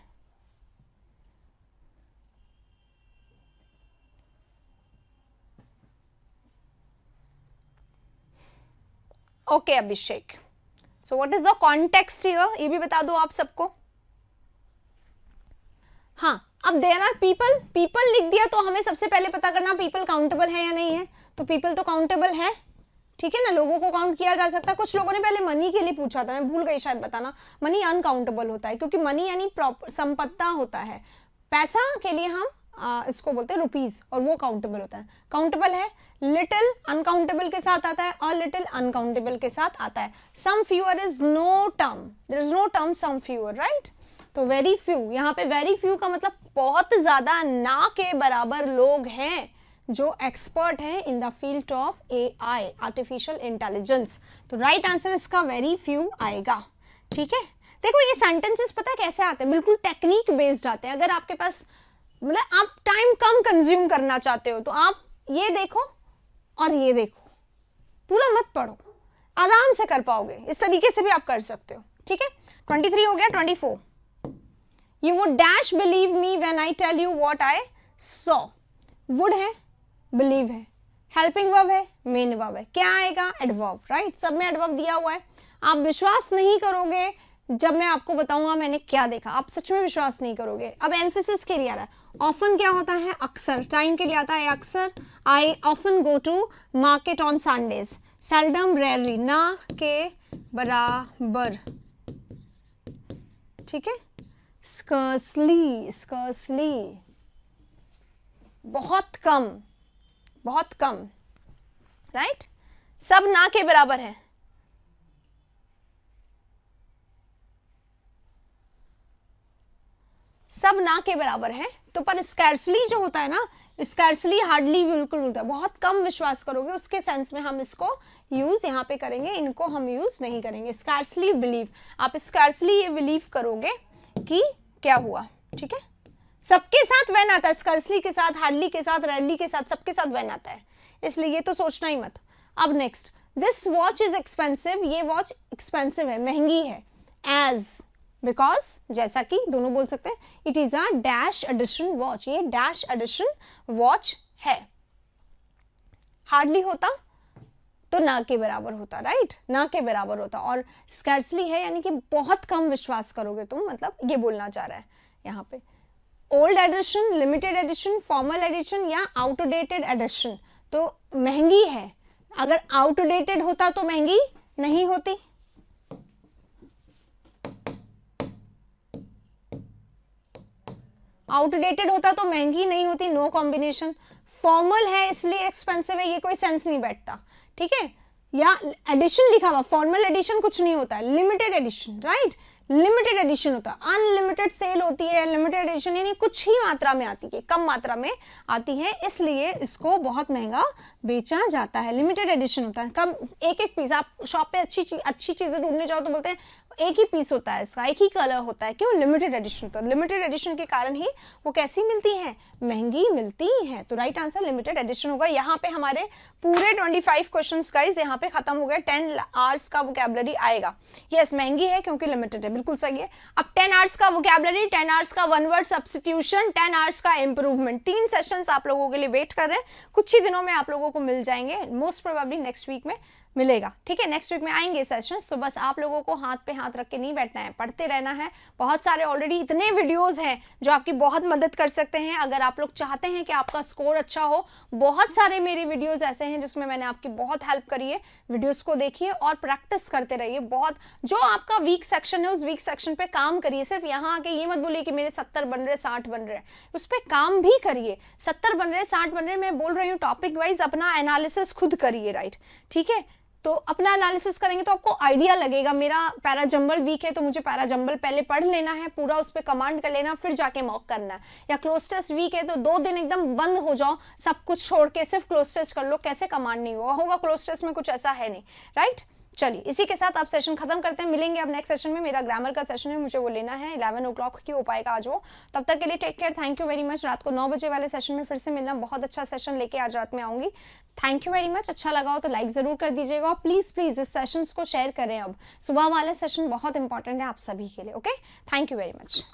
Okay Abhishek, so what is the context here, ये भी बता दो आप सबको। हाँ, अब देयर आर पीपल, पीपल लिख दिया तो हमें सबसे पहले पता करना पीपल काउंटेबल है या नहीं है। तो पीपल तो काउंटेबल है, ठीक है ना, लोगों को काउंट किया जा सकता है। कुछ लोगों ने पहले मनी के लिए पूछा था, मैं भूल गई शायद बताना। मनी अनकाउंटेबल होता है क्योंकि मनी यानी संपत्ता होता है। पैसा के लिए हम इसको बोलते हैं रुपीज, और वो काउंटेबल होता है। काउंटेबल है, लिटिल अनकाउंटेबल के साथ आता है और लिटिल अनकाउंटेबल के साथ आता है। Some fewer is no term, there is no term some fewer, right. तो वेरी फ्यू, यहाँ पे वेरी फ्यू का मतलब बहुत ज्यादा, ना के बराबर लोग हैं जो एक्सपर्ट हैं इन the field of AI, artificial intelligence. तो राइट आंसर इसका वेरी फ्यू आएगा, ठीक है। देखो ये सेंटेंसेस पता है कैसे आते हैं, बिल्कुल टेक्निक बेस्ड आते हैं। अगर आपके पास मतलब आप टाइम कम कंज्यूम करना चाहते हो तो आप ये देखो और ये देखो, पूरा मत पढ़ो, आराम से कर पाओगे। इस तरीके से भी आप कर सकते हो, ठीक है। 23 हो गया। 24, you would dash believe me when I tell you what I saw. Would है, बिलीव है, हेल्पिंग वर्ब है, मेन वर्ब है, क्या आएगा? Adverb, right. सब में एडवर्ब दिया हुआ है। आप विश्वास नहीं करोगे जब मैं आपको बताऊंगा मैंने क्या देखा, आप सच में विश्वास नहीं करोगे। अब एम्फेसिस के लिए आ रहा है। ऑफन क्या होता है? अक्सर। टाइम के लिए आता है अक्सर। I often go to market on Sundays. Seldom, rarely, ना के बराबर, ठीक है। स्कर्सली, स्कर्सली, बहुत कम, बहुत कम, राइट। सब ना के बराबर है। सब ना के बराबर है। तो पर स्कैर्सली जो होता है ना, स्कैर्सली, हार्डली, बिल्कुल होता है, बहुत कम विश्वास करोगे, उसके सेंस में हम इसको यूज यहाँ पे करेंगे, इनको हम यूज नहीं करेंगे। स्कैर्सली बिलीव, आप स्कैर्सली ये बिलीव करोगे कि क्या हुआ, ठीक है। सबके साथ वैन आता है, स्कैर्सली के साथ, हार्डली के साथ, रेयरली के साथ, सबके साथ वैन आता है, इसलिए ये तो सोचना ही मत। अब next, this watch is expensive, ये वॉच एक्सपेंसिव है, महंगी है। एज, बिकॉज, जैसा कि दोनों बोल सकते हैं। It is a dash edition watch, ये डैश एडिशन वॉच है। हार्डली होता तो ना के बराबर होता, राइट, ना के बराबर होता। और स्कैर्सली है यानी कि बहुत कम विश्वास करोगे तुम, मतलब ये बोलना चाह रहा है यहाँ पे। Old edition, limited edition, formal edition या आउटडेटेड एडिशन। तो महंगी है, अगर आउटडेटेड होता तो महंगी नहीं होती। आउटडेटेड होता तो महंगी नहीं होती, नो कॉम्बिनेशन। फॉर्मल है इसलिए एक्सपेंसिव है, ये कोई सेंस नहीं बैठता, ठीक है। या एडिशन लिखा हुआ, फॉर्मल एडिशन कुछ नहीं होता है, limited edition, right, limited edition होता है। अनलिमिटेड सेल होती है, लिमिटेड एडिशन यानी कुछ ही मात्रा में आती है, कम मात्रा में आती है, इसलिए इसको बहुत महंगा बेचा जाता है। लिमिटेड एडिशन होता है, कम एक एक पीस। आप शॉप पे अच्छी चीजें ढूंढने जाओ तो बोलते हैं एक ही पीस होता है इसका, एक ही कलर होता है, क्यों? Limited edition. तो लिमिटेड एडिशन के कारण ही वो कैसी मिलती हैं, महंगी मिलती हैं। तो राइट आंसर लिमिटेड एडिशन होगा। यहाँ पे हमारे पूरे 25 क्वेश्चंस गाइस यहाँ पे खत्म हो गए। 10 आवर्स का वोकैबुलरी आएगा। यस, महंगी है क्योंकि लिमिटेड है, बिल्कुल सही है। अब 10 आवर्स का वोकैबुलरी, 10 आवर्स का वन वर्ड सब्स्टिट्यूशन, 10 आवर्स का इंप्रूवमेंट, 3 सेशंस आप लोगों के लिए वेट कर रहे हैं। कुछ ही दिनों में आप लोगों को मिल जाएंगे, मोस्ट प्रोबेबली नेक्स्ट वीक में मिलेगा। ठीक है, नेक्स्ट वीक में आएंगे सेशंस। तो बस आप लोगों को हाथ पे हाथ रख के नहीं बैठना है, पढ़ते रहना है। बहुत सारे ऑलरेडी इतने वीडियोस हैं जो आपकी बहुत मदद कर सकते हैं। अगर आप लोग चाहते हैं कि आपका स्कोर अच्छा हो, बहुत सारे मेरे वीडियोस ऐसे हैं जिसमें मैंने आपकी बहुत हेल्प करी है। वीडियोस को देखिए और प्रैक्टिस करते रहिए। बहुत जो आपका वीक सेक्शन है उस वीक सेक्शन पे काम करिए। सिर्फ यहाँ आके ये मत बोलिए कि मेरे 70 बन रहे, 60 बन रहे, उस पर काम भी करिए। 70 बन रहे, 60 बन रहे, मैं बोल रही हूँ टॉपिक वाइज अपना एनालिसिस खुद करिए। राइट, ठीक है। तो अपना एनालिसिस करेंगे तो आपको आइडिया लगेगा। मेरा पैराजंबल वीक है तो मुझे पैराजंबल पहले पढ़ लेना है, पूरा उस पर कमांड कर लेना, फिर जाके मॉक करना है। या क्लोज टेस्ट वीक है तो 2 दिन एकदम बंद हो जाओ, सब कुछ छोड़ के सिर्फ क्लोज टेस्ट कर लो। कैसे कमांड नहीं होगा क्लोज टेस्ट में, कुछ ऐसा है नहीं। राइट, चलिए इसी के साथ आप सेशन खत्म करते हैं। मिलेंगे अब नेक्स्ट सेशन में। मेरा ग्रामर का सेशन है, मुझे वो लेना है 11 o'clock की, हो पाएगा आज वो। तब तक के लिए take care, thank you very much. रात को 9 बजे वाले सेशन में फिर से मिलना, बहुत अच्छा सेशन लेके आज रात में आऊंगी। Thank you very much. अच्छा लगा हो तो लाइक जरूर कर दीजिएगा और प्लीज प्लीज इस सेशंस को शेयर करें। अब सुबह वाले सेशन बहुत इंपॉर्टेंट है आप सभी के लिए। Okay, thank you very much.